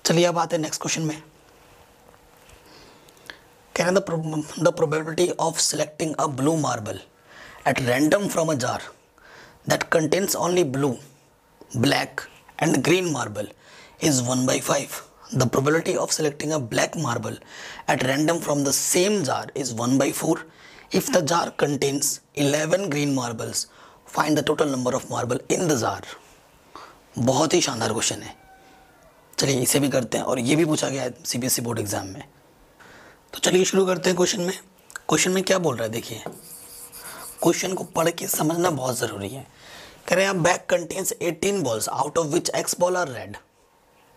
Speaker 1: चलिए अब आते हैं नेक्स्ट क्वेश्चन में। कह रहे हैं the probability of selecting a blue marble at random from a jar that contains only blue, black and green marble is 1/5. The probability of selecting a black marble at random from the same jar is 1/4. If the jar contains 11 green marbles, find the total number of marble in the jar. बहुत ही शानदार question है। चलिए इसे भी करते हैं, और ये भी पूछा गया है सीबीएसई बोर्ड एग्जाम में। तो चलिए शुरू करते हैं क्वेश्चन में। क्वेश्चन में क्या बोल रहा है, देखिए क्वेश्चन को पढ़ के समझना बहुत ज़रूरी है। कह रहे हैं bag contains 18 balls out of which x ball are red,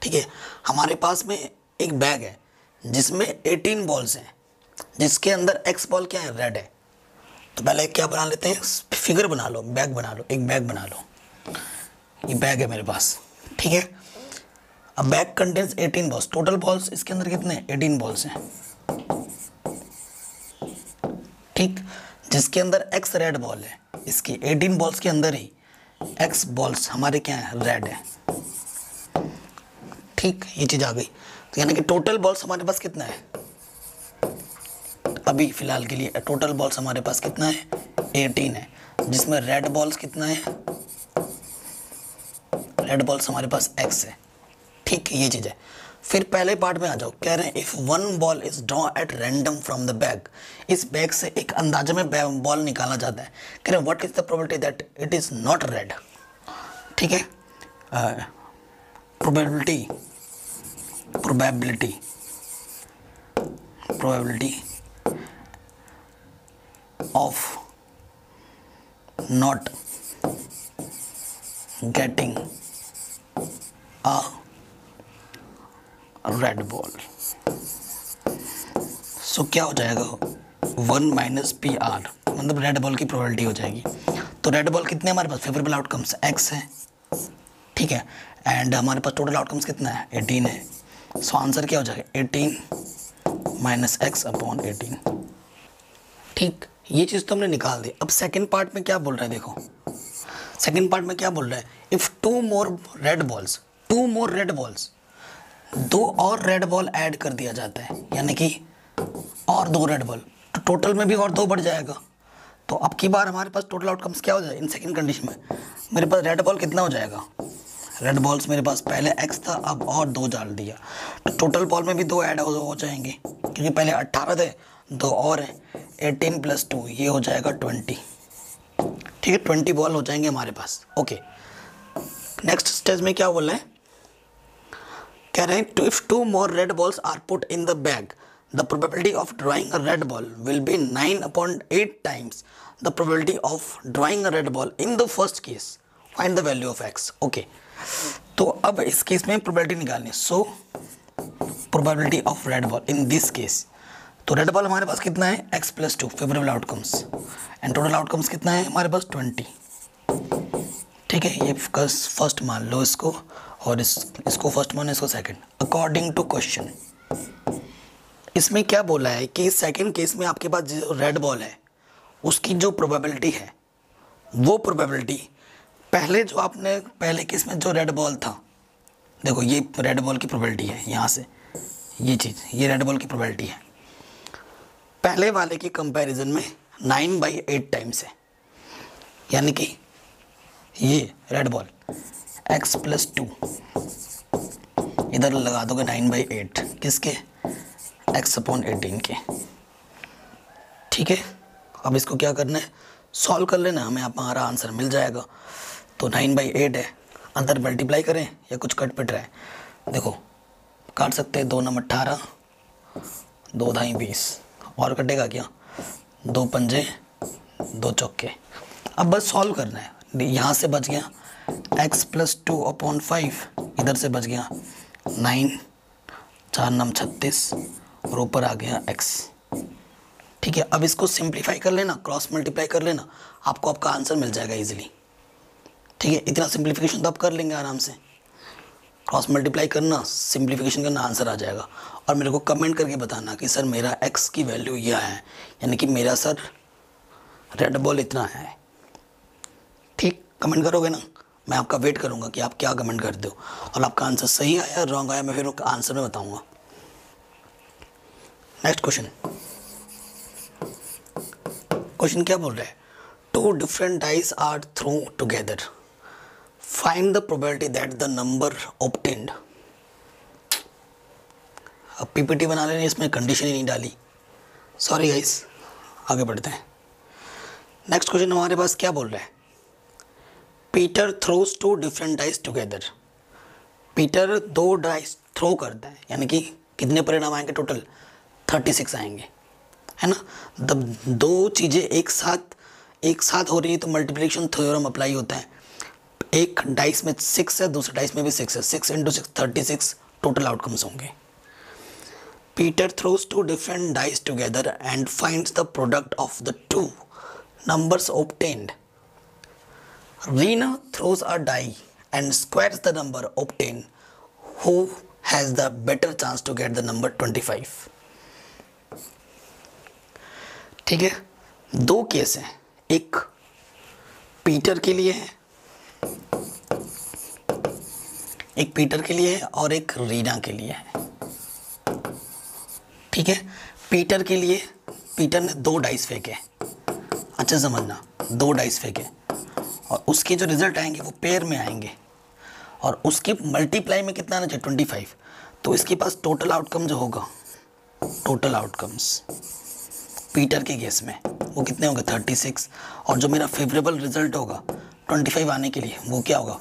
Speaker 1: ठीक है। हमारे पास में एक बैग है जिसमें 18 बॉल्स हैं, जिसके अंदर एक्स बॉल क्या है, रेड है। तो पहले क्या बना लेते हैं, फिगर बना लो, बैग बना लो, एक बैग बना लो। ये बैग है मेरे पास, ठीक है। अब bag contains 18 balls, total balls इसके अंदर कितने, 18 बॉल्स हैं, ठीक। जिसके अंदर एक्स रेड बॉल है, इसकी 18 बॉल्स के अंदर ही एक्स बॉल्स हमारे क्या है, रेड है, ठीक। ये चीज़ आ गई। तो यानी कि टोटल बॉल्स हमारे पास कितना है, अभी फिलहाल के लिए टोटल बॉल्स हमारे पास कितना है, 18 है। जिसमें रेड बॉल्स कितना है, रेड बॉल्स हमारे पास एक्स है, ठीक। ये चीज़ है। फिर पहले पार्ट में आ जाओ, कह रहे हैं if one ball is draw at random from the bag, इस बैग से एक अंदाजे में बॉल निकाला जाता है, कह रहे हैं what is the probability that it is not red. ठीक है, probability of not getting a red ball. So क्या हो जाएगा, 1 माइनस पी आर, मतलब रेड बॉल की प्रोबेबिलिटी हो जाएगी। तो रेड बॉल कितने हमारे पास फेवरेबल आउटकम्स x है, ठीक है, एंड हमारे पास टोटल आउटकम्स कितना है 18 है। सो आंसर क्या हो जाएगा 18 माइनस एक्स अपॉन 18। ठीक, ये चीज़ तो हमने निकाल दी। अब सेकेंड पार्ट में क्या बोल रहा है, देखो सेकेंड पार्ट में क्या बोल रहा है, if two more red balls, 2 और रेड बॉल ऐड कर दिया जाता है, यानी कि और 2 रेड बॉल, तो टोटल में भी और 2 बढ़ जाएगा। तो अब की बार हमारे पास टोटल आउटकम्स क्या हो जाएगा इन सेकंड कंडीशन में, मेरे पास रेड बॉल कितना हो जाएगा, रेड बॉल्स मेरे पास पहले x था, अब और 2 डाल दिया, तो टोटल बॉल में भी 2 ऐड हो जाएंगे, क्योंकि पहले 18 थे, 2 और है, 18 प्लस 2 ये हो जाएगा 20। ठीक है, 20 बॉल हो जाएंगे हमारे पास। ओके, नेक्स्ट स्टेज में क्या बोल रहे हैं, कह रहे हैं if 2 more red balls are put in the bag, the probability of drawing a red ball will be 9/8 times the probability of drawing a red ball in the first case. Find the value of x. Okay, तो अब इस case में probability निकालनी है। So probability of red ball in this case, तो red ball हमारे पास कितना है x plus 2 favourable outcomes, and total outcomes कितना है हमारे पास 20। ठीक है, ये फर्स्ट मान लो इसको, और इसको फर्स्ट मान, इसको सेकंड, अकॉर्डिंग टू क्वेश्चन। इसमें क्या बोला है कि सेकंड केस में आपके पास जो रेड बॉल है उसकी जो प्रोबेबिलिटी है, वो प्रोबेबिलिटी पहले जो आपने पहले केस में जो रेड बॉल था, देखो ये रेड बॉल की प्रोबेबिलिटी है, यहाँ से ये चीज़, ये रेड बॉल की प्रोबेबिलिटी है, पहले वाले के कंपैरिजन में 9/8 टाइम्स है, यानी कि ये रेड बॉल x प्लस 2 इधर लगा दोगे 9/8 किसके, x अपॉन 18 के। ठीक है, अब इसको क्या करना है, सॉल्व कर लेना, हमें हमारा आंसर मिल जाएगा। तो 9/8 है, अंदर मल्टीप्लाई करें या कुछ कट पिट रहा है, देखो काट सकते हैं, 2 9 18, 2 धाई 20, और कटेगा क्या, 2 पंजे 2 चौके। अब बस सॉल्व करना है, यहाँ से बच गया x प्लस 2 अपॉन 5, इधर से बच गया 9, 4 9 36, और ऊपर आ गया x। ठीक है, अब इसको सिंप्लीफाई कर लेना, क्रॉस मल्टीप्लाई कर लेना, आपको आपका आंसर मिल जाएगा इजीली। ठीक है, इतना सिंप्लीफिकेशन तो आप कर लेंगे आराम से, क्रॉस मल्टीप्लाई करना, सिंप्लीफिकेशन करना, आंसर आ जाएगा। और मेरे को कमेंट करके बताना कि सर मेरा x की वैल्यू यह है, यानी कि मेरा सर रेड बॉल इतना है। ठीक, कमेंट करोगे ना, मैं आपका वेट करूंगा कि आप क्या कमेंट करते हो, और आपका आंसर सही आया रॉन्ग आया मैं फिर आंसर में बताऊंगा। नेक्स्ट क्वेश्चन क्या बोल रहा है, 2 different dice are thrown together, find the probability that the number obtained। अब पीपीटी बना लेने, इसमें कंडीशन ही नहीं डाली, सॉरी गाइस, आगे बढ़ते हैं। नेक्स्ट क्वेश्चन हमारे पास क्या बोल रहा है, Peter throws 2 different dice together। Peter 2 dice throw करता है, यानी कि कितने परिणाम आएंगे टोटल, 36 आएंगे, है ना। जब 2 चीज़ें एक साथ हो रही है तो मल्टीप्लिकेशन थ्योरम अप्लाई होता है। एक डाइस में 6 है, दूसरे डाइस में भी 6 है, 6 × 6 36 टोटल आउटकम्स होंगे। Peter throws 2 different dice together and finds the product of the 2 numbers obtained। Reena throws a die and squares the number obtained, who has the better chance to get the number 25। ठीक है, 2 case हैं, एक Peter के लिए है, एक Peter के लिए है और एक रीना के लिए है। ठीक है, पीटर के लिए पीटर ने 2 डाइस फेंके, अच्छा समझना, 2 डाइस फेंके, और उसके जो रिजल्ट आएंगे वो पेयर में आएंगे, और उसके मल्टीप्लाई में कितना आना चाहिए 25। तो इसके पास टोटल आउटकम जो होगा, टोटल आउटकम्स पीटर के केस में वो कितने होंगे 36, और जो मेरा फेवरेबल रिजल्ट होगा 25 आने के लिए वो क्या होगा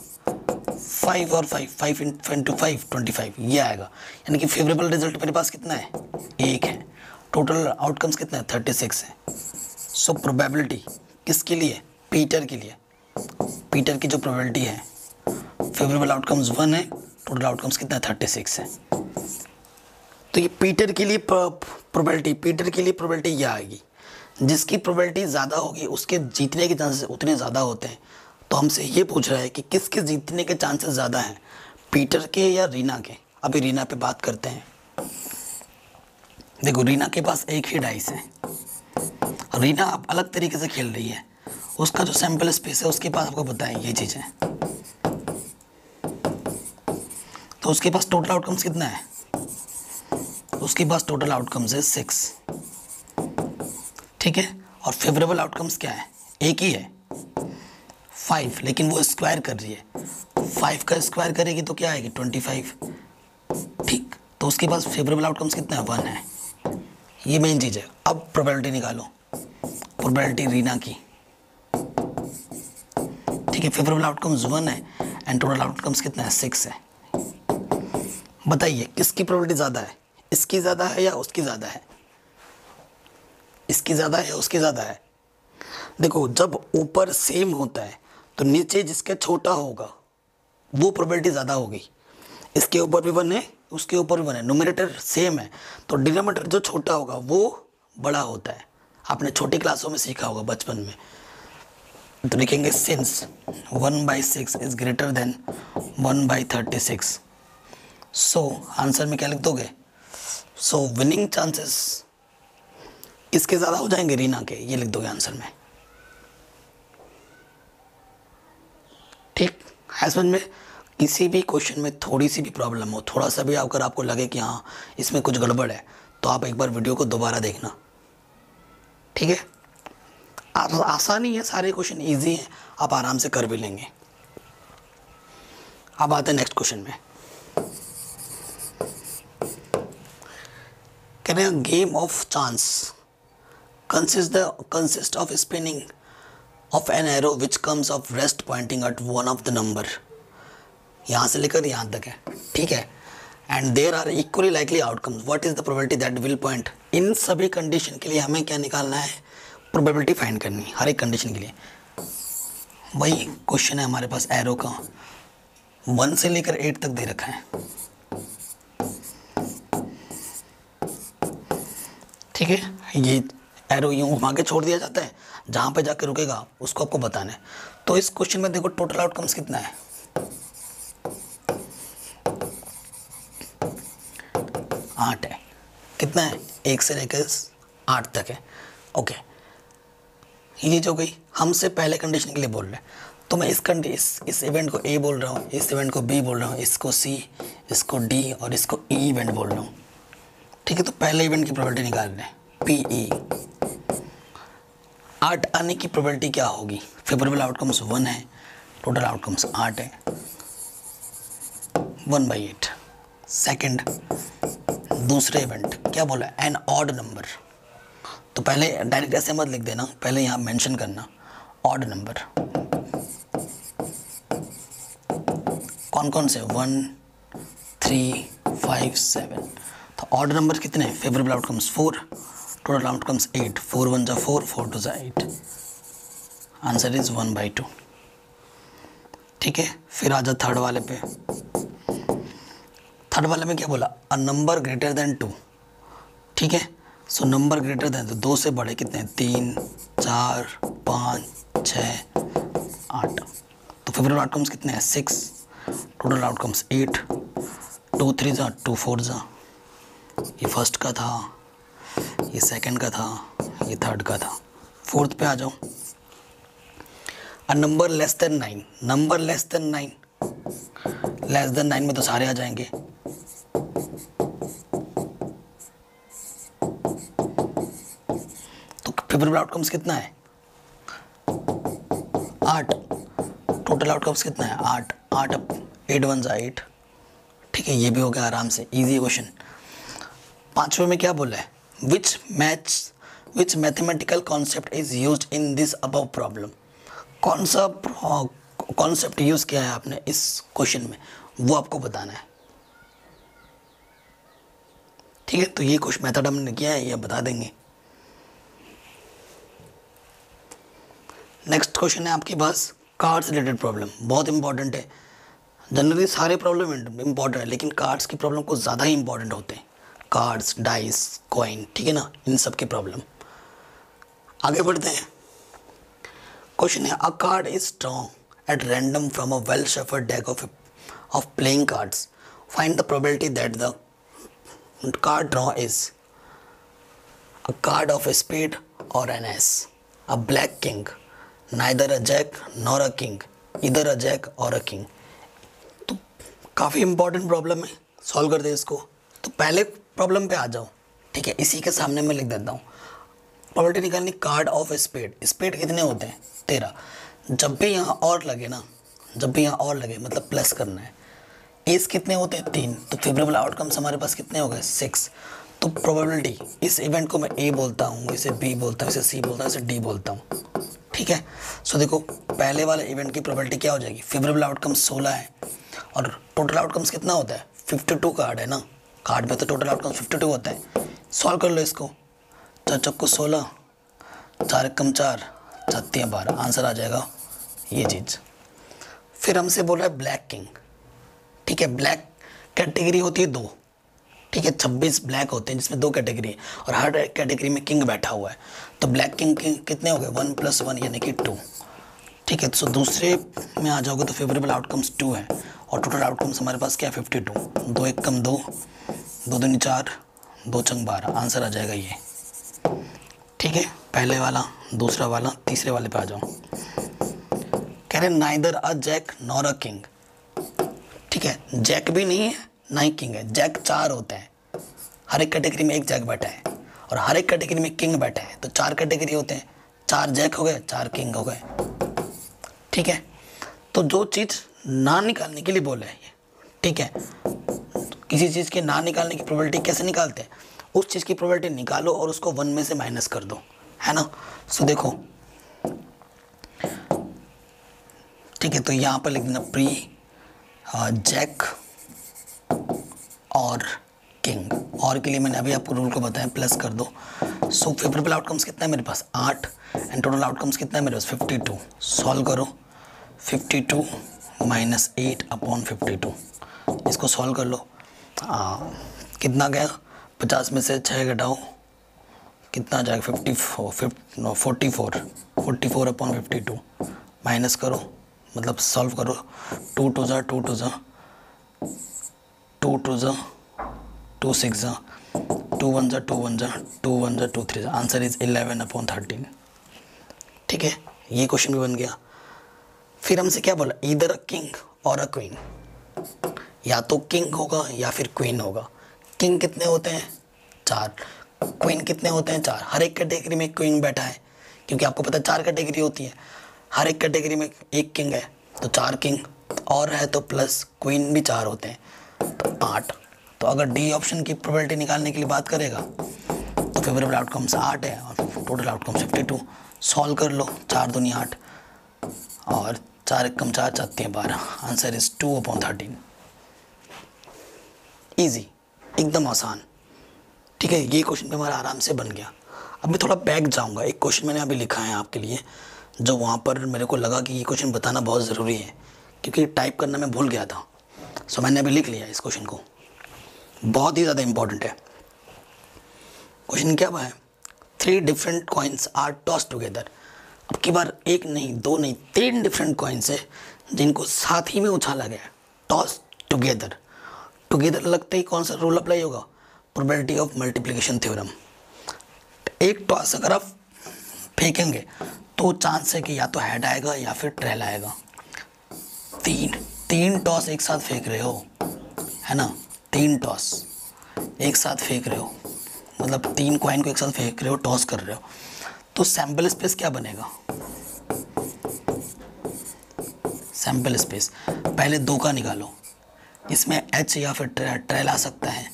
Speaker 1: 5 और 5 इंटू 5 25 ये आएगा। यानी कि फेवरेबल रिजल्ट मेरे पास कितना है 1 है, टोटल आउटकम्स कितना है 36 है। सो प्रोबेबिलिटी किसके लिए पीटर के लिए, पीटर की जो प्रोबेबिलिटी है फेवरेबल आउटकम्स 1 है, टोटल आउटकम्स कितना है 36 है। तो ये पीटर के लिए प्रोबेबिलिटी, पीटर के लिए प्रोबेबिलिटी यह आएगी, जिसकी प्रोबेबिलिटी ज़्यादा होगी उसके जीतने के चांसेस उतने ज़्यादा होते हैं। तो हमसे ये पूछ रहा है कि किसके जीतने के चांसेस ज़्यादा हैं, पीटर के या रीना के। अभी रीना पे बात करते हैं। देखो रीना के पास एक ही डाइस है, रीना अब अलग तरीके से खेल रही है, उसका जो सैंपल स्पेस है उसके पास आपको पता है ये चीज़ है, तो उसके पास टोटल आउटकम्स कितना है, उसके पास टोटल आउटकम्स है 6, ठीक है। और फेवरेबल आउटकम्स क्या है, एक ही है 5, लेकिन वो स्क्वायर कर रही है, 5 का स्क्वायर करेगी तो क्या आएगी 25, ठीक। तो उसके पास फेवरेबल आउटकम्स कितना है 1 है, ये मेन चीज़ है। अब प्रोबेबिलिटी निकालो, प्रोबेबिलिटी रीना की, ठीक है। फेवरेबल आउटकम्स 1 है एंड टोटल आउटकम्स कितना है 6 है। बताइए किसकी प्रोबेबिलिटी ज़्यादा है, इसकी ज़्यादा है या उसकी ज़्यादा है, इसकी ज़्यादा है या उसकी ज़्यादा है। देखो जब ऊपर सेम होता है तो नीचे जिसके छोटा होगा वो प्रोबेबिलिटी ज़्यादा होगी। इसके ऊपर भी 1 है, उसके ऊपर भी 1 है, न्यूमरेटर सेम है तो डिनोमिनेटर जो छोटा होगा वो बड़ा होता है। आपने छोटी क्लासों में सीखा होगा बचपन में। तो लिखेंगे since 1/6 is greater then 1/36। So answer में क्या लिख दोगे, सो विनिंग चांसेस किसके ज़्यादा हो जाएंगे, रीना के, ये लिख दोगे आंसर में, ठीक है। समझ में किसी भी क्वेश्चन में थोड़ी सी भी प्रॉब्लम हो, थोड़ा सा भी अगर आपको लगे कि हाँ इसमें कुछ गड़बड़ है, तो आप एक बार वीडियो को दोबारा देखना, ठीक है। आसानी है, सारे क्वेश्चन इजी हैं, आप आराम से कर भी लेंगे। अब आते हैं नेक्स्ट क्वेश्चन में। कह रहे हैं game of chance consist of spinning of an arrow which comes of rest pointing at one of the number, यहाँ से लेकर यहाँ तक है, ठीक है। And there are equally likely outcomes, what is the probability that will point. इन सभी कंडीशन के लिए हमें क्या निकालना है, प्रोबेबिलिटी फाइंड करनी है हर एक कंडीशन के लिए। वही क्वेश्चन है हमारे पास एरो का, 1 से लेकर 8 तक दे रखा है, ठीक है। ये एरो यूँ घुमा के छोड़ दिया जाता है, जहाँ पे जाके रुकेगा उसको आपको बताना है। तो इस क्वेश्चन में देखो टोटल आउटकम्स कितना है, 8 है। कितना है, 1 से लेकर 8 तक है, ओके। ये जो गई हमसे पहले कंडीशन के लिए बोल रहे हैं, तो मैं इस इवेंट को ए बोल रहा हूँ, इस इवेंट को बी बोल रहा हूँ, इसको सी, इसको डी और इसको ई इवेंट बोल रहा हूँ, ठीक है। तो पहले इवेंट की प्रोबेबिलिटी निकाल रहे हैं, पी 8 आने की प्रोबेबिलिटी क्या होगी, फेवरेबल आउटकम्स 1 है, टोटल आउटकम्स 8 है, 1/8। सेकंड दूसरे इवेंट क्या बोला, एन ऑड नंबर। तो पहले डायरेक्ट ऐसे मत लिख देना, पहले यहाँ मेंशन करना ऑड नंबर। कौन कौन से, 1 3 5 7। तो ऑड नंबर कितने हैं, favourable outcomes 4, total outcomes 8, 4 1 4, 4 2 8। Answer is 1/2, ठीक है। फिर आ जा थर्ड वाले पे। थर्ड वाले में क्या बोला, अ नंबर ग्रेटर देन 2, ठीक है। सो नंबर ग्रेटर देन, तो 2 से बड़े कितने हैं, 3 4 5 6 8। तो फेवरेबल आउटकम्स कितने हैं, 6, टोटल आउटकम्स 8, 2 3 जा 2 4 जा। ये फर्स्ट का था, ये सेकंड का था, ये थर्ड का था। फोर्थ पे आ जाओ, a number less than 9, number less than 9, less than 9 में तो सारे आ जाएंगे। तो फेवरेबल आउटकम्स कितना है, 8, टोटल आउटकम्स कितना है 8, 8 8 1 8, ठीक ठीक है, ये भी हो गया आराम से, इजी क्वेश्चन। पांचवें में क्या बोला है, which mathematical concept is used in this above problem. कौन सा कॉन्सेप्ट यूज किया है आपने इस क्वेश्चन में, वो आपको बताना है। ठीक है, तो ये कुछ मेथड हमने किया है, ये बता देंगे। नेक्स्ट क्वेश्चन है आपके पास कार्ड्स रिलेटेड प्रॉब्लम, बहुत इंपॉर्टेंट है। जनरली सारे प्रॉब्लम इंपॉर्टेंट है, लेकिन कार्ड्स की प्रॉब्लम को ज़्यादा ही इंपॉर्टेंट होते हैं। कार्ड्स, डाइस, कॉइन, ठीक है ना, इन सब की प्रॉब्लम। आगे बढ़ते हैं। क्वेश्चन है, अ card is drawn at random from a well shuffled deck of playing cards, find the probability that the card draw is a card of a spade or an ace, a black king, neither a jack nor a king, either a jack or a king। तो काफ़ी important problem है, solve कर दे इसको। तो पहले problem पे आ जाओ, ठीक है, इसी के सामने मैं लिख देता हूँ। प्रोबेबिलिटी निकालनी, card of a spade. Spade कितने होते हैं, 13। जब भी यहाँ और लगे ना, जब भी यहाँ और लगे मतलब प्लस करना है। एस कितने होते हैं, 3। तो फेवरेबल आउटकम्स हमारे पास कितने हो गए, 6। तो प्रोबेबिलिटी, इस इवेंट को मैं ए बोलता हूँ, इसे बी बोलता हूँ, इसे सी बोलता हूँ, इसे डी बोलता हूँ। ठीक है, सो देखो पहले वाले इवेंट की प्रोबेबिलिटी क्या हो जाएगी, फेवरेबल आउटकम्स 16 है और टोटल आउटकम्स कितना होता है, 52 कार्ड है ना, कार्ड में तो टोटल आउटकम्स 52 होता है। सॉल्व कर लो इसको, 4 चौको 16, 4 एकम 4, 4 12, आंसर आ जाएगा ये चीज़। फिर हमसे बोल रहा है ब्लैक किंग। ठीक है, ब्लैक कैटेगरी होती है 2, ठीक है, 26 ब्लैक होते हैं जिसमें 2 कैटेगरी है और हर कैटेगरी में किंग बैठा हुआ है। तो ब्लैक किंग कितने हो गए, 1 + 1 यानी कि 2। ठीक है, तो दूसरे में आ जाओगे तो फेवरेबल आउटकम्स 2 है और टोटल आउटकम्स हमारे पास क्या है, 52। 2 एकम 2, 2 दूनी 4, 2 चंग 12, आंसर आ जाएगा ये। ठीक है, पहले वाला, दूसरा वाला, तीसरे वाले पे आ जाओ। कह रहे neither a jack nor a king. ठीक है, जैक भी नहीं है ना ही किंग है, जैक 4 होते हैं, हर एक कैटेगरी में एक जैक बैठा है और हर एक कैटेगरी में किंग बैठा है, तो 4 कैटेगरी होते हैं, 4 जैक हो गए, 4 किंग हो गए। ठीक है, तो जो चीज़ ना निकालने के लिए बोला है ये, ठीक है, किसी चीज़ के ना निकालने की प्रोबेबिलिटी कैसे निकालते हैं, उस चीज़ की प्रोबेबिलिटी निकालो और उसको 1 में से माइनस कर दो, है ना। सो देखो, ठीक है, तो यहाँ पर लिख देना प्री जैक और किंग, और के लिए मैंने अभी आपको रूल को बताया, प्लस कर दो। सो फेवरेबल आउटकम्स कितना है मेरे पास, 8 एंड टोटल आउटकम्स कितना है मेरे पास, 52। सॉल्व करो, 52 - 8/52, इसको सॉल्व कर लो। कितना गया, 50 में से 6 घटाओ, कितना आ जाएगा, 44/52 माइनस करो, मतलब सॉल्व करो, 2 2 ज़ा 2 2 ज़ा 2 2 ज़ा 2 6 ज़ा 2 1 ज़ा 2 1 ज़ा 2 1 ज़ा 2 3 ज़ा, आंसर इज 11/13। ठीक है, ये क्वेश्चन भी बन गया। फिर हमसे क्या बोला, ईदर अ किंग और अ क्वीन, या तो किंग होगा या फिर क्वीन होगा। किंग कितने होते हैं, 4, क्वीन कितने होते हैं, 4। हर एक कैटेगरी में क्वीन बैठा है, क्योंकि आपको पता है 4 कैटेगरी होती है, हर एक कैटेगरी में एक किंग है, तो 4 किंग और है तो प्लस क्वीन भी 4 होते हैं, तो 8। तो अगर डी ऑप्शन की प्रोबेबिलिटी निकालने के लिए बात करेगा तो फेवरेबल आउटकम्स 8 है और टोटल आउटकम 52। सॉल्व कर लो, 4 दूनी 8 और 4 एकम 4, 4 3 12, आंसर इज 2/13। ईजी, एकदम आसान। ठीक है, ये क्वेश्चन भी हमारा आराम से बन गया। अब मैं थोड़ा बैक जाऊंगा, एक क्वेश्चन मैंने अभी लिखा है आपके लिए, जो वहाँ पर मेरे को लगा कि ये क्वेश्चन बताना बहुत ज़रूरी है, क्योंकि टाइप करना मैं भूल गया था। सो मैंने अभी लिख लिया इस क्वेश्चन को, बहुत ही ज़्यादा इंपॉर्टेंट है। क्वेश्चन क्या है, 3 different coins are toss together. अब की बार 1 नहीं 2 नहीं 3 डिफरेंट कॉइन्स है जिनको साथ ही में उछाला गया, टॉस टुगेदर। टुगेदर लगते ही कौन सा रूल अप्लाई होगा, प्रोबेबिलिटी ऑफ मल्टीप्लिकेशन थ्योरम। एक टॉस अगर आप फेंकेंगे तो चांस है कि या तो हेड आएगा या फिर ट्रेल आएगा। 3 टॉस एक साथ फेंक रहे हो, है ना, 3 टॉस एक साथ फेंक रहे हो, मतलब 3 कॉइन को एक साथ फेंक रहे हो, टॉस कर रहे हो, तो सैम्पल स्पेस क्या बनेगा, सैम्पल स्पेस पहले 2 का निकालो, इसमें एच या फिर ट्रेल आ सकता है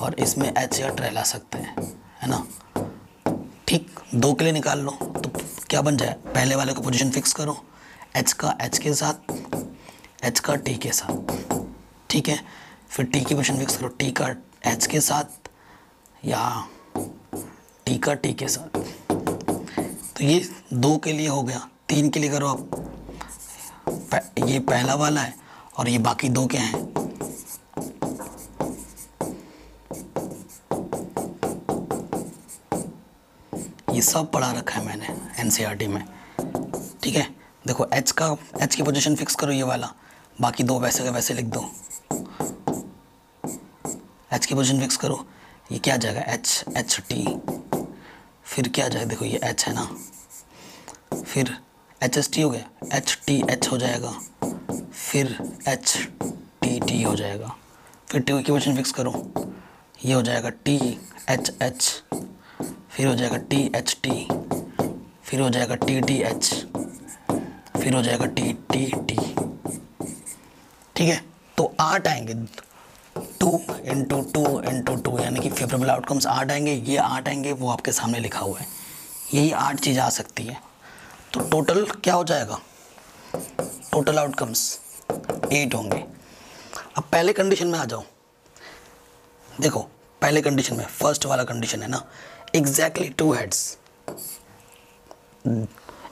Speaker 1: और इसमें एच या ट्रेल आ सकता है ना। ठीक, दो के लिए निकाल लो तो क्या बन जाए, पहले वाले को पोजीशन फिक्स करो, एच का एच के साथ, एच का टी के साथ, ठीक है। फिर टी की पोजीशन फिक्स करो, टी का एच के साथ या टी का टी के साथ। तो ये दो के लिए हो गया, तीन के लिए करो आप, ये पहला वाला है और ये बाकी दो क्या हैं, ये सब पढ़ा रखा है मैंने एनसीईआरटी में, ठीक है। देखो एच की पोजीशन फिक्स करो ये वाला, बाकी दो वैसे के वैसे लिख दो। एच की पोजीशन फिक्स करो, ये क्या आ जाएगा एच एच टी, फिर क्या आ जाएगा, देखो ये एच है ना, फिर एच एस टी हो गया, एच टी एच हो जाएगा, फिर एच टी टी हो जाएगा, फिर टी की पोजीशन फिक्स करो, ये हो जाएगा टी एच एच, फिर हो जाएगा टी एच टी, फिर हो जाएगा टी टी एच, फिर हो जाएगा टी टी टी, ठीक है। तो 8 आएंगे, 2 इंटू टू यानी कि फेवरेबल आउटकम्स 8 आएंगे, ये 8 आएंगे, वो आपके सामने लिखा हुआ है, यही 8 चीज़ आ सकती है। तो टोटल क्या हो जाएगा, टोटल आउटकम्स 8 होंगे। अब पहले कंडीशन में आ जाओ, देखो पहले कंडीशन में फर्स्ट वाला कंडीशन है ना, एग्जैक्टली 2 हेड्स,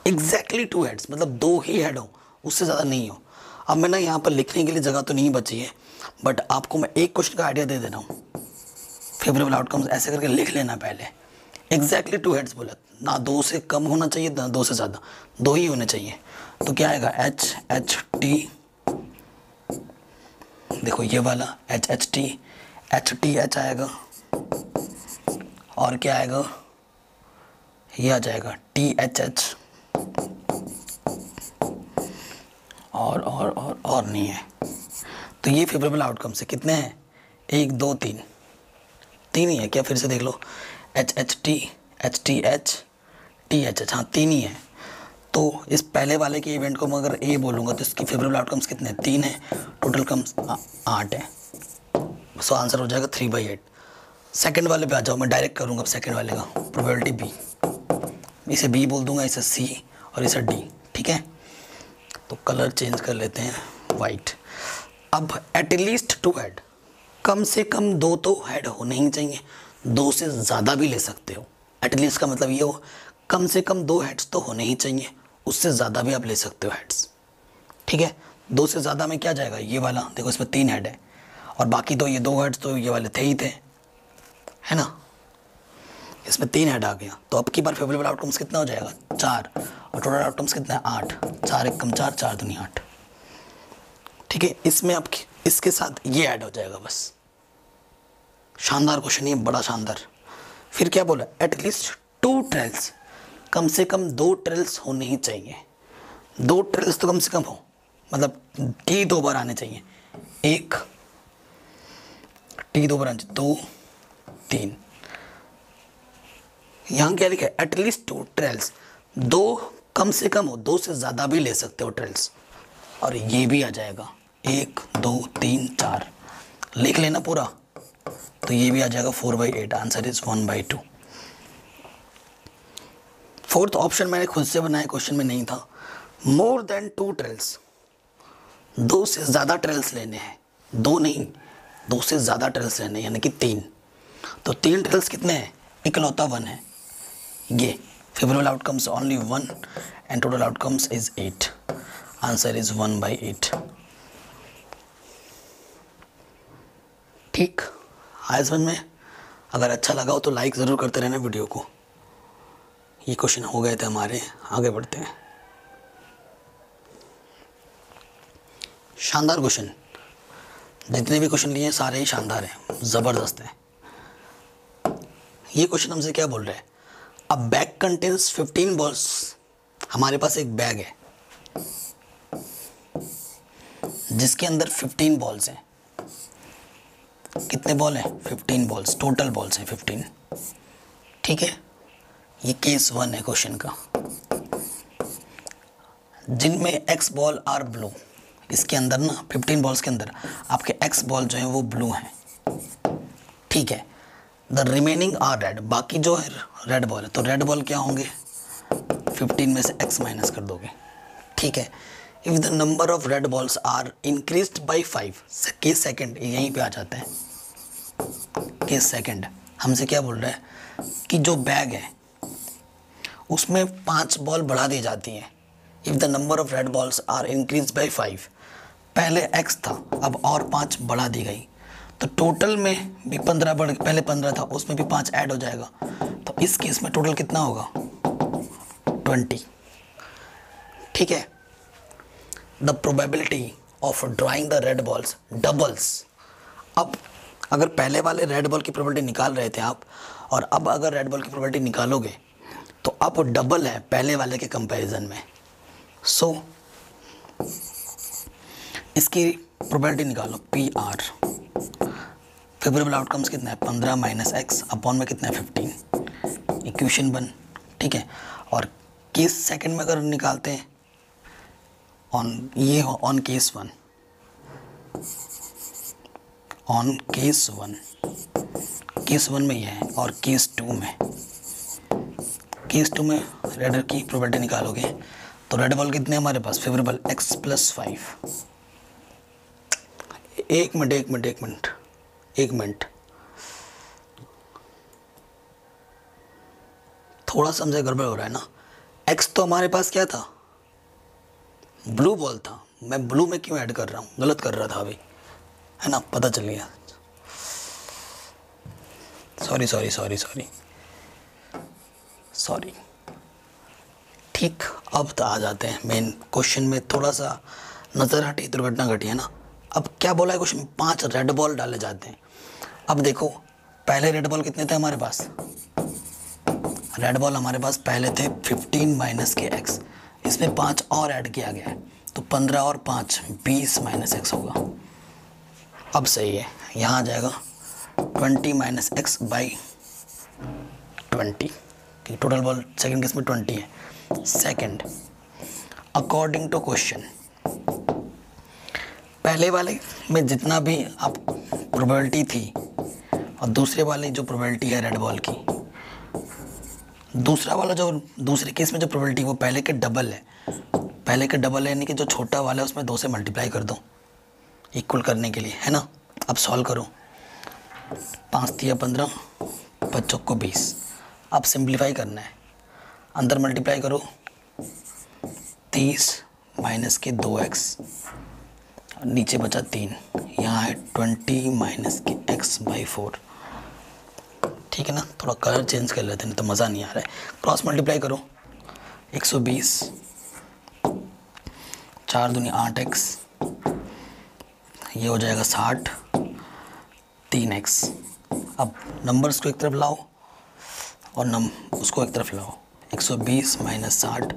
Speaker 1: एग्जैक्टली 2 हेड्स मतलब 2 ही हेड हो, उससे ज़्यादा नहीं हो। अब मैं ना यहाँ पर लिखने के लिए जगह तो नहीं बची है, बट आपको मैं एक क्वेश्चन का आइडिया दे दे रहा हूँ। फेवरेबल आउटकम्स ऐसे करके लिख लेना पहले, एग्जैक्टली 2 हेड्स बोला, ना 2 से कम होना चाहिए ना 2 से ज़्यादा, 2 ही होने चाहिए। तो क्या आएगा एच एच टी, देखो ये वाला एच एच टी एच आएगा, और क्या आएगा, ये आ जाएगा टी एच एच, और नहीं है। तो ये फेवरेबल आउटकम से कितने हैं, 1 2 3, 3 ही है क्या, फिर से देख लो, H H T H T H, हाँ 3 ही है। तो इस पहले वाले के इवेंट को मैं अगर ए बोलूँगा तो इसकी फेवरेबल आउटकम्स कितने हैं, 3 है, टोटल कम्स 8 है। सो आंसर हो जाएगा 3/8। सेकंड वाले पे आ जाओ, मैं डायरेक्ट करूँगा सेकंड वाले का, प्रोबेबिलिटी बी, इसे बी बोल दूंगा, इसे सी और इसे डी, ठीक है। तो कलर चेंज कर लेते हैं वाइट। अब एटलीस्ट 2 हेड, कम से कम 2 तो हेड होने ही चाहिए, 2 से ज़्यादा भी ले सकते हो। एटलीस्ट का मतलब ये हो कम से कम 2 हेड्स तो होने ही चाहिए, उससे ज़्यादा भी आप ले सकते हो हेड्स, ठीक है। 2 से ज़्यादा में क्या जाएगा, ये वाला देखो इसमें 3 हेड है, और बाकी तो ये 2 हेड्स तो ये वाले थे ही थे, है ना, इसमें 3 हेड आ गया। तो अब की बार फेवरेबल आउटकम्स कितना हो जाएगा, 4, और टोटल आउटकम्स कितना है 8, 4 1 कम 4, 4 दूनी 8, ठीक है। इसमें अब इसके साथ ये ऐड हो जाएगा बस। शानदार क्वेश्चन, ये बड़ा शानदार। फिर क्या बोला, एटलीस्ट 2 ट्रेल्स, कम से कम 2 ट्रेल्स होने ही चाहिए, 2 ट्रेल्स तो कम से कम हो, मतलब टी 2 बार आने चाहिए, 1 टी 2 बार आने चाहिए, 2 3, यहाँ क्या लिखा है, एटलीस्ट 2 ट्रेल्स, 2 कम से कम हो, 2 से ज़्यादा भी ले सकते हो ट्रेल्स, और ये भी आ जाएगा 1 2 3 4, लिख लेना पूरा। तो ये भी आ जाएगा 4/8, आंसर इज 1/2। फोर्थ ऑप्शन मैंने खुद से बनाया, क्वेश्चन में नहीं था। मोर देन 2 ट्रेल्स, 2 से ज़्यादा ट्रेल्स लेने हैं, 2 नहीं 2 से ज़्यादा ट्रेल्स लेने हैं, यानी कि 3। तो 3 ट्रेल्स कितने हैं, इकलौता 1 है, ये favourable outcomes only 1 and total outcomes is 8, answer is 1/8। ठीक, आया समझ में। अगर अच्छा लगा हो तो लाइक ज़रूर करते रहना वीडियो को। ये क्वेश्चन हो गए थे हमारे, आगे बढ़ते हैं। शानदार क्वेश्चन, जितने भी क्वेश्चन लिए हैं सारे ही शानदार हैं, ज़बरदस्त हैं। ये क्वेश्चन हमसे क्या बोल रहे हैं, अ बैग कंटेन्स 15 बॉल्स। हमारे पास एक बैग है जिसके अंदर 15 बॉल्स हैं। कितने बॉल हैं, 15 बॉल्स, टोटल बॉल्स हैं 15, ठीक है। ये केस 1 है क्वेश्चन का, जिनमें x बॉल आर ब्लू, इसके अंदर ना 15 बॉल्स के अंदर आपके एक्स बॉल जो है वो ब्लू हैं, ठीक है। द रिमेनिंग आर रेड, बाकी जो है रेड बॉल है, तो रेड बॉल क्या होंगे, 15 में से एक्स माइनस कर दोगे, ठीक है। If the number of red balls are increased by 5, case second यहीं पे आ जाते हैं। केस सेकंड हमसे क्या बोल रहा है कि जो बैग है उसमें 5 बॉल बढ़ा दी जाती हैं। If the number of red balls are increase by 5, पहले x था अब और 5 बढ़ा दी गई, तो टोटल में भी 15 बढ़, पहले 15 था उसमें भी 5 ऐड हो जाएगा, तो इस केस में टोटल कितना होगा, 20, ठीक है। The probability of drawing the red balls doubles. अब अगर पहले वाले रेड बॉल की प्रोबेबिलिटी निकाल रहे थे आप, और अब अगर रेड बॉल की प्रोबेबिलिटी निकालोगे तो अब डबल है पहले वाले के कंपैरिजन में। सो इसकी प्रोबेबिलिटी निकालो, पी आर, फेवरेबल आउटकम्स कितना है, 15 माइनस एक्स अपॉन में कितना है, 15, इक्वेशन 1, ठीक है। और केस सेकंड में अगर निकालते हैं ऑन ये on case 1, on case 1, case 1 में ये है, और केस 2 में, केस 2 में रेड की प्रोबेबिलिटी निकालोगे तो रेड बॉल कितने हमारे पास, फेवरेबल x प्लस 5। एक मिनट थोड़ा समझे गड़बड़ हो रहा है ना। x तो हमारे पास क्या था, ब्लू बॉल था, मैं ब्लू में क्यों ऐड कर रहा हूँ, गलत कर रहा था अभी, है ना, पता चल गया। सॉरी, ठीक। अब तो आ जाते हैं मेन क्वेश्चन में, थोड़ा सा नज़र हटी, दुर्घटना घटी है ना। अब क्या बोला है क्वेश्चन में, 5 रेड बॉल डाले जाते हैं। अब देखो पहले रेड बॉल कितने थे हमारे पास, रेड बॉल हमारे पास पहले थे 15 माइनस के एक्स, इसमें 5 और ऐड किया गया है, तो 15 और 5 20 माइनस एक्स होगा। अब सही है, यहाँ आ जाएगा 20 माइनस एक्स बाई 20, कि टोटल बॉल सेकेंड केस में 20 है। सेकेंड, अकॉर्डिंग टू क्वेश्चन, पहले वाले में जितना भी आप प्रोबेबिलिटी थी और दूसरे वाले जो प्रोबेबिलिटी है रेड बॉल की, दूसरा वाला जो दूसरे केस में जो प्रोबेबिलिटी वो पहले के डबल है, पहले के डबल है, यानी कि जो छोटा वाला है उसमें 2 से मल्टीप्लाई कर दो इक्वल करने के लिए, है ना। अब सॉल्व करो, 5 तिया 15, 5 चौको 20। अब सिंप्लीफाई करना है, अंदर मल्टीप्लाई करो, 30 माइनस के 2x, नीचे बचा 3, यहाँ है 20 माइनस के x बाई 4, ठीक है ना। थोड़ा कलर चेंज कर लेते हैं, तो मज़ा नहीं आ रहा है। क्रॉस मल्टीप्लाई करो, 120, 4 दूनी 8x, ये हो जाएगा 60, 3x। अब नंबर्स को एक तरफ लाओ और उसको एक तरफ लाओ, 120 माइनस 60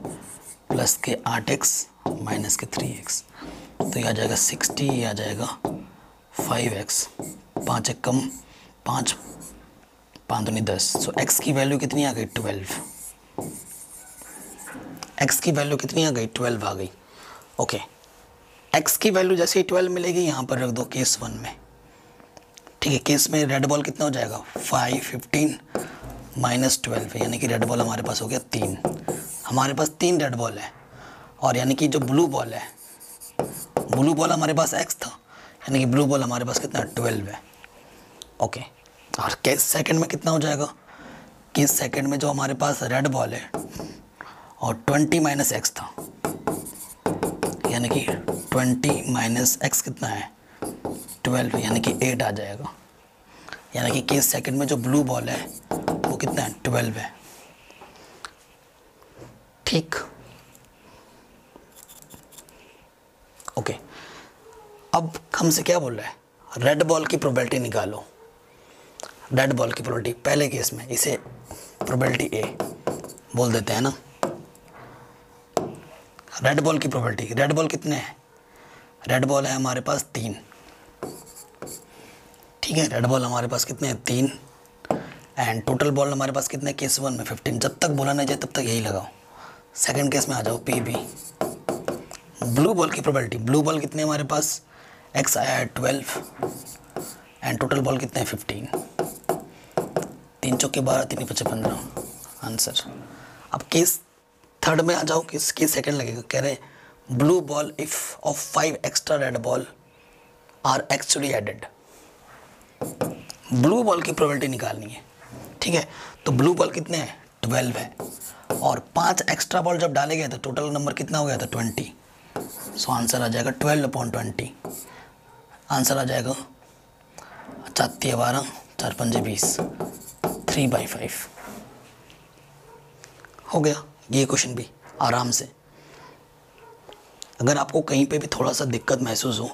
Speaker 1: प्लस के 8x माइनस के 3x, तो ये आ जाएगा 60, ये आ जाएगा 5x, 5 एक कम 5, 5 दूनी 10। सो x की वैल्यू कितनी आ गई, 12। x की वैल्यू कितनी आ गई, 12 आ गई। ओके, x की वैल्यू जैसे ही 12 मिलेगी यहाँ पर रख दो केस 1 में, ठीक है। केस में रेड बॉल कितना हो जाएगा, 5, 15 माइनस 12, यानी कि रेड बॉल हमारे पास हो गया 3। हमारे पास 3 रेड बॉल है, और यानी कि जो ब्लू बॉल है, ब्लू बॉल हमारे पास x था, यानी कि ब्लू बॉल हमारे पास कितना 12 है। ओके, और केस सेकंड में कितना हो जाएगा, केस सेकंड में जो हमारे पास रेड बॉल है और 20 माइनस एक्स था, यानी कि 20 माइनस एक्स कितना है, 12, यानी कि 8 आ जाएगा। यानी कि केस सेकंड में जो ब्लू बॉल है वो कितना है, 12 है, ठीक। ओके, अब हमसे क्या बोल रहा है, रेड बॉल की प्रोबेबिलिटी निकालो। रेड बॉल की प्रोबेबिलिटी पहले केस में इसे प्रोबेबिलिटी ए बोल देते हैं ना। रेड बॉल की प्रोबेबिलिटी, रेड बॉल कितने हैं, रेड बॉल है हमारे पास 3, ठीक है। रेड बॉल हमारे पास कितने हैं, 3, एंड टोटल बॉल हमारे पास कितने, केस 1 में 15। जब तक बोला नहीं जाए तब तक यही लगाओ। सेकंड केस में आ जाओ, पी बी ब्लू बॉल की प्रोबेबिलिटी, ब्लू बॉल कितने हमारे पास, एक्स आया है 12 एंड टोटल बॉल कितने हैं 15, 3 चौके 12, 3 5 15 आंसर। अब केस थर्ड में आ जाओ, केस सेकंड लगेगा, कह रहे blue ball if of 5 extra red ball are actually added. Blue ball की प्रोबेबिलिटी निकालनी है, ठीक है। तो ब्लू बॉल कितने हैं 12 है, और 5 एक्स्ट्रा बॉल जब डाले गए तो टोटल नंबर कितना हो गया था 20। सो आंसर आ जाएगा 12/20। आंसर आ जाएगा 4 12 4 5 20, 3/5 हो गया। ये क्वेश्चन भी आराम से, अगर आपको कहीं पे भी थोड़ा सा दिक्कत महसूस हो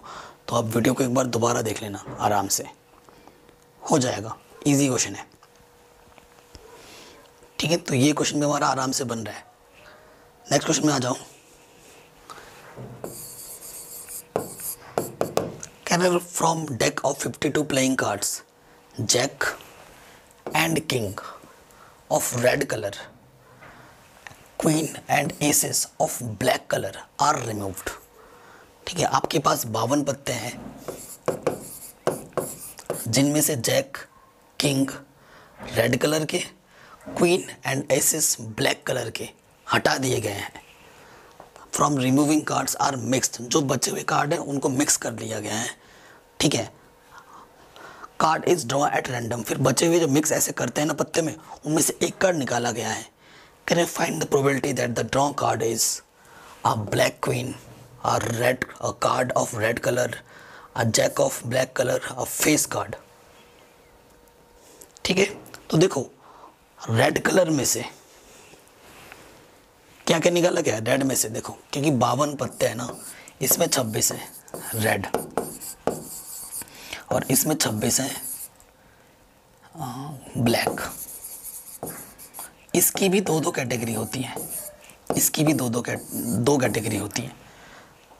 Speaker 1: तो आप वीडियो को एक बार दोबारा देख लेना, आराम से हो जाएगा, इजी क्वेश्चन है, ठीक है। तो ये क्वेश्चन भी हमारा आराम से बन रहा है। नेक्स्ट क्वेश्चन में आ जाओ। Can from deck of 52 playing cards jack and king of red colour, queen and aces of black colour are removed. ठीक है, आपके पास 52 पत्ते हैं जिनमें से जैक किंग रेड कलर के, queen and aces black colour के हटा दिए गए हैं। From removing cards are mixed, जो बचे हुए कार्ड हैं उनको मिक्स कर दिया गया है, ठीक है। Card is draw at random, फिर बचे हुए जो मिक्स ऐसे करते हैं ना पत्ते में, उनमें से एक कार्ड निकाला गया है। Can I find the probability that the draw card is a black queen, a card of red color, a jack of black color, a face card। ठीक है, तो देखो रेड कलर में से क्या क्या निकाला गया, रेड में से देखो, क्योंकि 52 पत्ते हैं ना, इसमें 26 है रेड और इसमें 26 है ब्लैक। इसकी भी दो कैटेगरी होती है, इसकी भी दो कैटेगरी होती है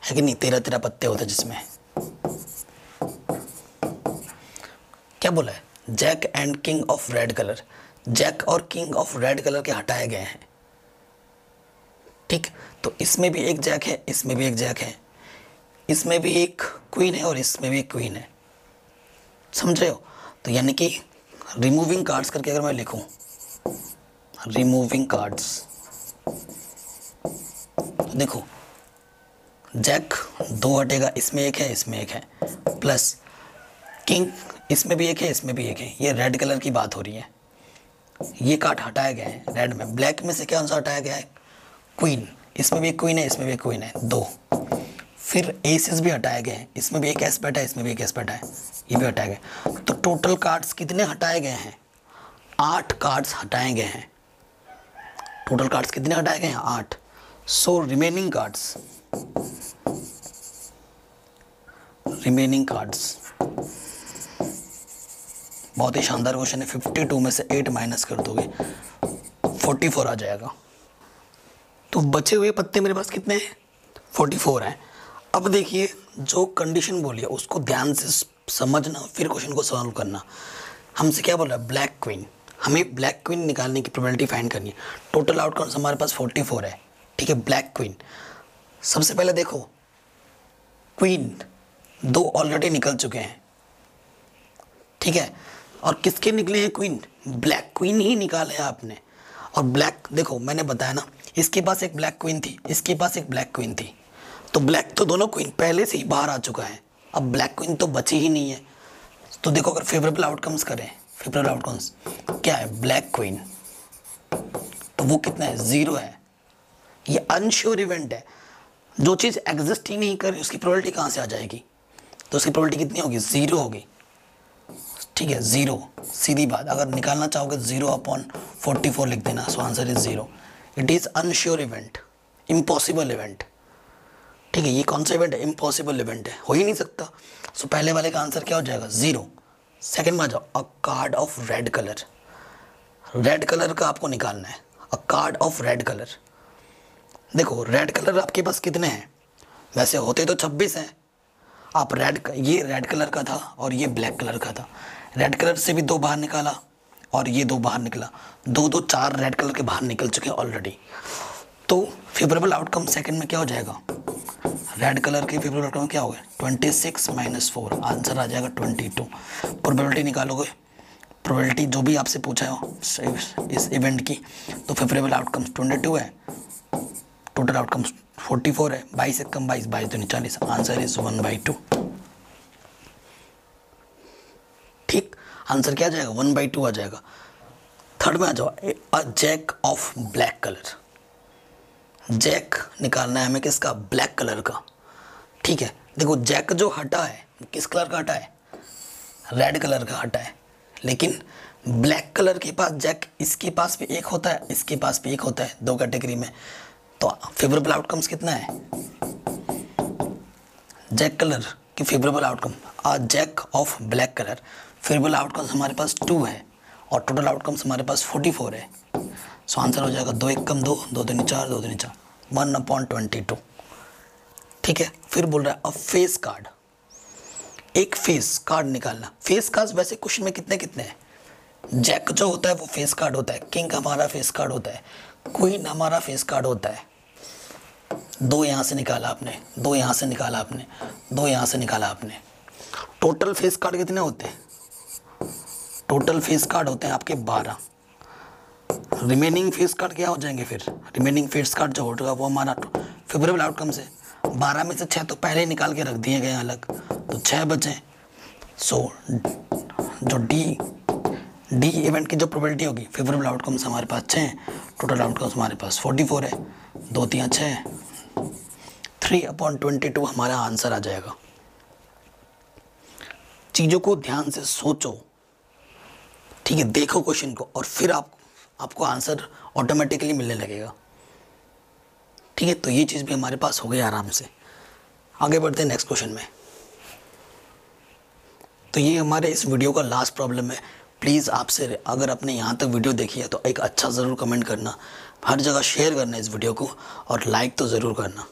Speaker 1: कि नहीं, 13 पत्ते होते हैं जिसमें। क्या बोला है, jack and king of red colour, jack और किंग ऑफ रेड कलर के हटाए गए हैं, ठीक। तो इसमें भी एक जैक है, इसमें भी एक जैक है, इसमें भी एक क्वीन है और इसमें भी एक क्वीन है, समझ रहे हो। तो यानी कि रिमूविंग कार्ड्स करके अगर मैं लिखूं, रिमूविंग कार्ड्स, तो देखो जैक 2 हटेगा, इसमें एक है, इसमें एक है, प्लस किंग इसमें भी एक है, इसमें भी एक है। ये रेड कलर की बात हो रही है, ये कार्ड हटाया गया है रेड में। ब्लैक में से क्या आंसर हटाया गया है, क्वीन, इसमें भी एक क्वीन है, इसमें भी एक क्वीन है, 2। फिर एसेस भी हटाए गए हैं, इसमें भी एक एस बैठा है, इसमें भी एक एस बैठा है, ये भी हटाए गए। तो टोटल कार्ड्स कितने हटाए गए हैं, 8 कार्ड्स हटाए गए हैं। टोटल कार्ड्स कितने हटाए गए हैं, 8। सो रिमेनिंग कार्ड्स, बहुत ही शानदार क्वेश्चन है। 52 में से 8 माइनस कर दोगे 44 आ जाएगा। तो बचे हुए पत्ते मेरे पास कितने हैं, 44 हैं। अब देखिए जो कंडीशन बोली है उसको ध्यान से समझना, फिर क्वेश्चन को सॉल्व करना। हमसे क्या बोला, ब्लैक क्वीन, हमें ब्लैक क्वीन निकालने की प्रोबेबिलिटी फाइंड करनी है। टोटल आउटकम्स हमारे पास 44 है, ठीक है। ब्लैक क्वीन, सबसे पहले देखो क्वीन 2 ऑलरेडी निकल चुके हैं, ठीक है। और किसके निकले हैं क्वीन, ब्लैक क्वीन ही निकाले हैं आपने। और ब्लैक देखो मैंने बताया ना, इसके पास एक ब्लैक क्वीन थी, इसके पास एक ब्लैक क्वीन थी, तो ब्लैक तो दोनों क्वीन पहले से ही बाहर आ चुका है, अब ब्लैक क्वीन तो बची ही नहीं है। तो देखो अगर फेवरेबल आउटकम्स करें, फेवरेबल आउटकम्स क्या है, ब्लैक क्वीन, तो वो कितना है, 0 है। ये अनश्योर इवेंट है, जो चीज़ एग्जिस्ट ही नहीं कर रही उसकी प्रोबेबिलिटी कहाँ से आ जाएगी, तो उसकी प्रोबेबिलिटी कितनी होगी, 0 होगी, ठीक है। 0 सीधी बात, अगर निकालना चाहोगे 0/44 लिख देना, so answer is 0। It is unsure event, impossible event, ठीक है। ये कौन सा इवेंट है, इम्पॉसिबल इवेंट है, हो ही नहीं सकता। सो पहले वाले का आंसर क्या हो जाएगा, 0। सेकेंड में आ जाओ, अ card of red colour, red colour का आपको निकालना है, अ कार्ड ऑफ रेड कलर। देखो रेड कलर आपके पास कितने हैं, वैसे होते तो 26 हैं। आप ये रेड कलर का था और ये ब्लैक कलर का था, रेड कलर से भी 2 बाहर निकाला और ये 2 बाहर निकला, 2 4 रेड कलर के बाहर निकल चुके हैं ऑलरेडी। तो फेवरेबल आउटकम सेकंड में क्या हो जाएगा, रेड कलर के फेवरेबल आउटकम क्या हो गए 26 माइनस 4, आंसर आ जाएगा 22। प्रोबेबिलिटी निकालोगे, प्रोबेबिलिटी जो भी आपसे पूछा हो इस इवेंट की, तो फेवरेबल आउटकम्स 22 है, टोटल आउटकम्स 44 है, 22 एक कम 22, 22 दूनी 40, आंसर इज 1/2। ठीक, आंसर क्या आ जाएगा 1/2 आ जाएगा। थर्ड में आ जाओ, a jack of black colour. Jack निकालना है हमें किसका, ब्लैक कलर का। ठीक है, देखो जैक जो हटा है किस कलर का हटा है, रेड कलर का हटा है, लेकिन ब्लैक कलर के पास जैक इसके पास भी एक होता है, इसके पास भी एक होता है, दो कैटेगरी में। तो फेवरेबल आउटकम्स कितना है, जैक कलर की favourable outcome, a jack of black colour, favourable outcomes हमारे पास 2 है और टोटल आउटकम्स हमारे पास 44 है। सो आंसर हो जाएगा 2 एक कम 2, 2 दूनी 4, 2 दूनी 4, 1/22। ठीक है, फिर बोल रहा है अ फेस कार्ड, एक फेस कार्ड निकालना। फेस कार्ड वैसे क्वेश्चन में कितने कितने हैं, जैक जो होता है वो फेस कार्ड होता है, किंग हमारा फेस कार्ड होता है, क्वीन हमारा फेस कार्ड होता है। 2 यहाँ से निकाला आपने, 2 यहाँ से निकाला आपने, 2 यहाँ से निकाला आपने। टोटल फेस कार्ड कितने होते हैं, टोटल फेस कार्ड होते हैं आपके 12। रिमेनिंग फेस कार्ड क्या हो जाएंगे फिर, रिमेनिंग फेस कार्ड जो होगा वो हमारा फेवरेबल आउटकम से 12 में से 6 तो पहले ही निकाल के रख दिए गए अलग, तो 6 बचे। सो जो डी इवेंट की जो प्रोबेबिलिटी होगी, फेवरेबल आउटकम्स हमारे पास 6 हैं, टोटल आउटकम्स हमारे पास 44 है, 2 3 6, 3/22 हमारा आंसर आ जाएगा। चीज़ों को ध्यान से सोचो, ठीक है, देखो क्वेश्चन को और फिर आपको आंसर ऑटोमेटिकली मिलने लगेगा। ठीक है, तो ये चीज़ भी हमारे पास हो गई आराम से। आगे बढ़ते हैं नेक्स्ट क्वेश्चन में। तो ये हमारे इस वीडियो का लास्ट प्रॉब्लम है। प्लीज़ आपसे अगर आपने यहाँ तक वीडियो देखी है तो एक अच्छा ज़रूर कमेंट करना, हर जगह शेयर करना इस वीडियो को और लाइक तो ज़रूर करना।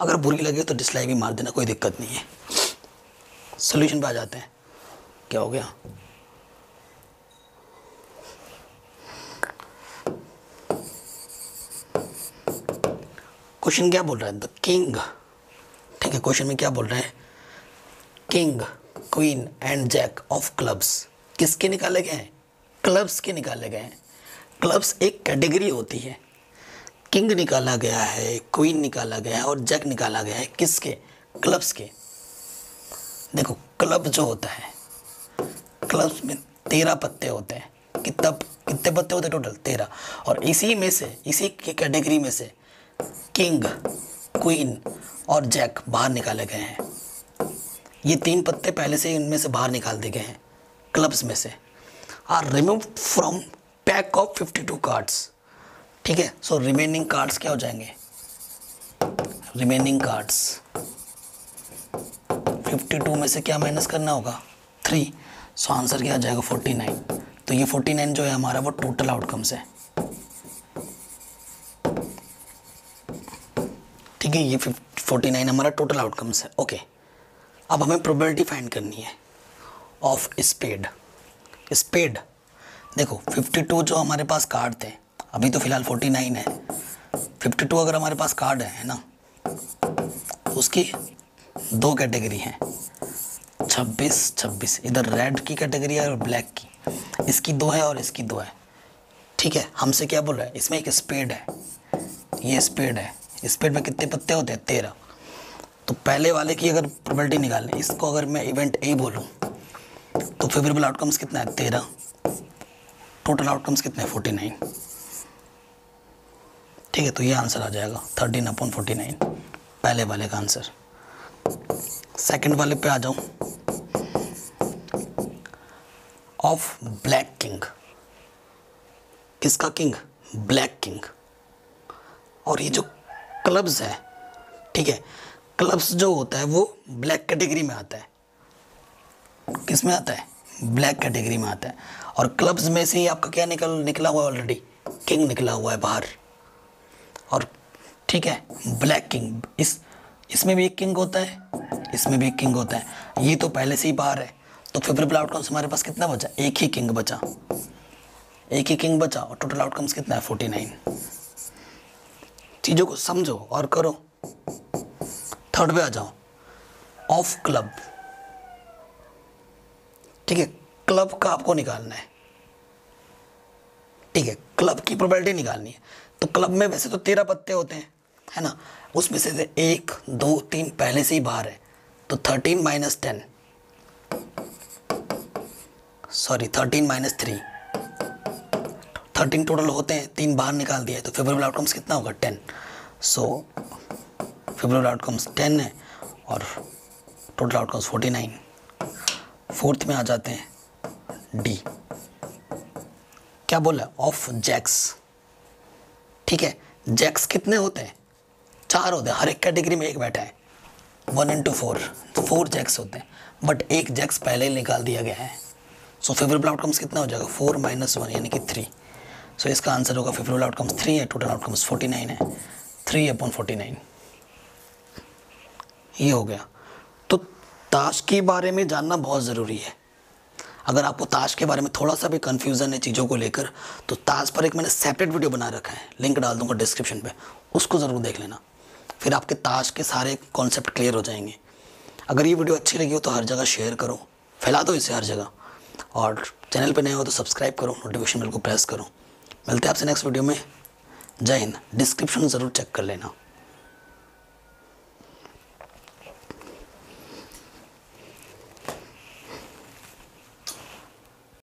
Speaker 1: अगर बुरी लगे तो डिसलाइक भी मार देना, कोई दिक्कत नहीं है। सोल्यूशन पे आ जाते हैं। क्या हो गया, क्वेश्चन क्या बोल रहा है, द किंग। ठीक है, क्वेश्चन में क्या बोल रहा है, king queen and jack of clubs किसके निकाले गए हैं, क्लब्स के निकाले गए हैं। क्लब्स एक कैटेगरी होती है, किंग निकाला गया है, क्वीन निकाला गया है और जैक निकाला गया है, किसके, क्लब्स के। देखो क्लब जो होता है, क्लब्स में 13 पत्ते होते हैं। कितने पत्ते होते हैं टोटल, 13। और इसी में से, इसी की कैटेगरी में से किंग, क्वीन और जैक बाहर निकाले गए हैं। ये 3 पत्ते पहले से इनमें से बाहर निकाल दिए गए हैं क्लब्स में से, are removed from pack of 52 cards. ठीक है, सो रिमेनिंग कार्ड्स क्या हो जाएंगे, रिमेनिंग कार्ड्स 52 में से क्या माइनस करना होगा, 3। सो आंसर क्या आ जाएगा 49। तो ये 49 जो है हमारा वो टोटल आउटकम्स है। ठीक है, ये 49 हमारा टोटल आउटकम्स है। ओके, अब हमें प्रोबेबिलिटी फाइंड करनी है ऑफ स्पेड। स्पेड देखो 52 जो हमारे पास कार्ड थे, अभी तो फिलहाल 49 है। 52 अगर हमारे पास कार्ड है ना, तो उसकी 2 कैटेगरी हैं, 26, इधर रेड की कैटेगरी है और ब्लैक की। इसकी 2 है और इसकी 2 है। ठीक है, हमसे क्या बोल रहा है, इसमें एक स्पेड है, ये स्पेड है। स्पेड में कितने पत्ते होते हैं, 13। तो पहले वाले की अगर प्रोबेबिलिटी निकालनी, इसको अगर मैं इवेंट ए बोलूँ तो फेवरेबल आउटकम्स कितना है, 13। टोटल आउटकम्स कितने हैं, 49। ठीक है, तो ये आंसर आ जाएगा 13/49, पहले वाले का आंसर। सेकंड वाले पे आ जाऊं, ऑफ ब्लैक किंग। किसका किंग, ब्लैक किंग। और ये जो क्लब्स है, ठीक है, क्लब्स जो होता है वो ब्लैक कैटेगरी में आता है। किस में आता है, ब्लैक कैटेगरी में आता है। और क्लब्स में से ही आपका क्या निकला हुआ है ऑलरेडी, किंग निकला हुआ है बाहर। और ठीक है, ब्लैक किंग, इसमें भी एक किंग होता है, इसमें भी एक किंग होता है। ये तो पहले से ही बाहर है, तो फेवरेबल आउटकम्स हमारे पास कितना बचा, एक ही किंग बचा, एक ही किंग बचा और टोटल आउटकम्स कितना है, 49। चीज़ों को समझो और करो। थर्ड पे आ जाओ, ऑफ क्लब, ठीक है, क्लब का आपको निकालना है, ठीक है, क्लब की प्रोबेबिलिटी निकालनी है। तो क्लब में वैसे तो 13 पत्ते होते हैं, है ना, उसमें से 1 2 3 पहले से ही बाहर है, तो 13 माइनस 10, सॉरी 13 माइनस 3, 13 टोटल होते हैं, 3 बाहर निकाल दिया है, तो फेवरेबल आउटकम्स कितना होगा 10। सो फेवरेबल आउटकम्स 10 है और टोटल आउटकम्स 49। फोर्थ में आ जाते हैं डी, क्या बोला, ऑफ जैक्स, ठीक है, जैक्स कितने होते हैं, 4 होते हैं, हर एक कैटेगरी में एक बैठा है, 1 into 4, 4 जैक्स होते हैं, बट एक जैक्स पहले ही निकाल दिया गया है। सो फेवरेबल आउटकम्स कितना हो जाएगा 4 - 1 यानी कि 3। सो इसका आंसर होगा फेवरेबल आउटकम्स 3 है, टोटल आउटकम्स 49 है, 3/49 ये हो गया। तो ताश के बारे में जानना बहुत ज़रूरी है। अगर आपको ताश के बारे में थोड़ा सा भी कन्फ्यूज़न है चीज़ों को लेकर, तो ताश पर एक मैंने सेपरेट वीडियो बना रखा है, लिंक डाल दूंगा डिस्क्रिप्शन पे, उसको ज़रूर देख लेना, फिर आपके ताश के सारे कॉन्सेप्ट क्लियर हो जाएंगे। अगर ये वीडियो अच्छी लगी हो तो हर जगह शेयर करो, फैला दो इसे हर जगह, और चैनल पे नए हो तो सब्सक्राइब करो, नोटिफिकेशन बेल को प्रेस करो। मिलते हैं आपसे नेक्स्ट वीडियो में। जय हिंद। डिस्क्रिप्शन ज़रूर चेक कर लेना।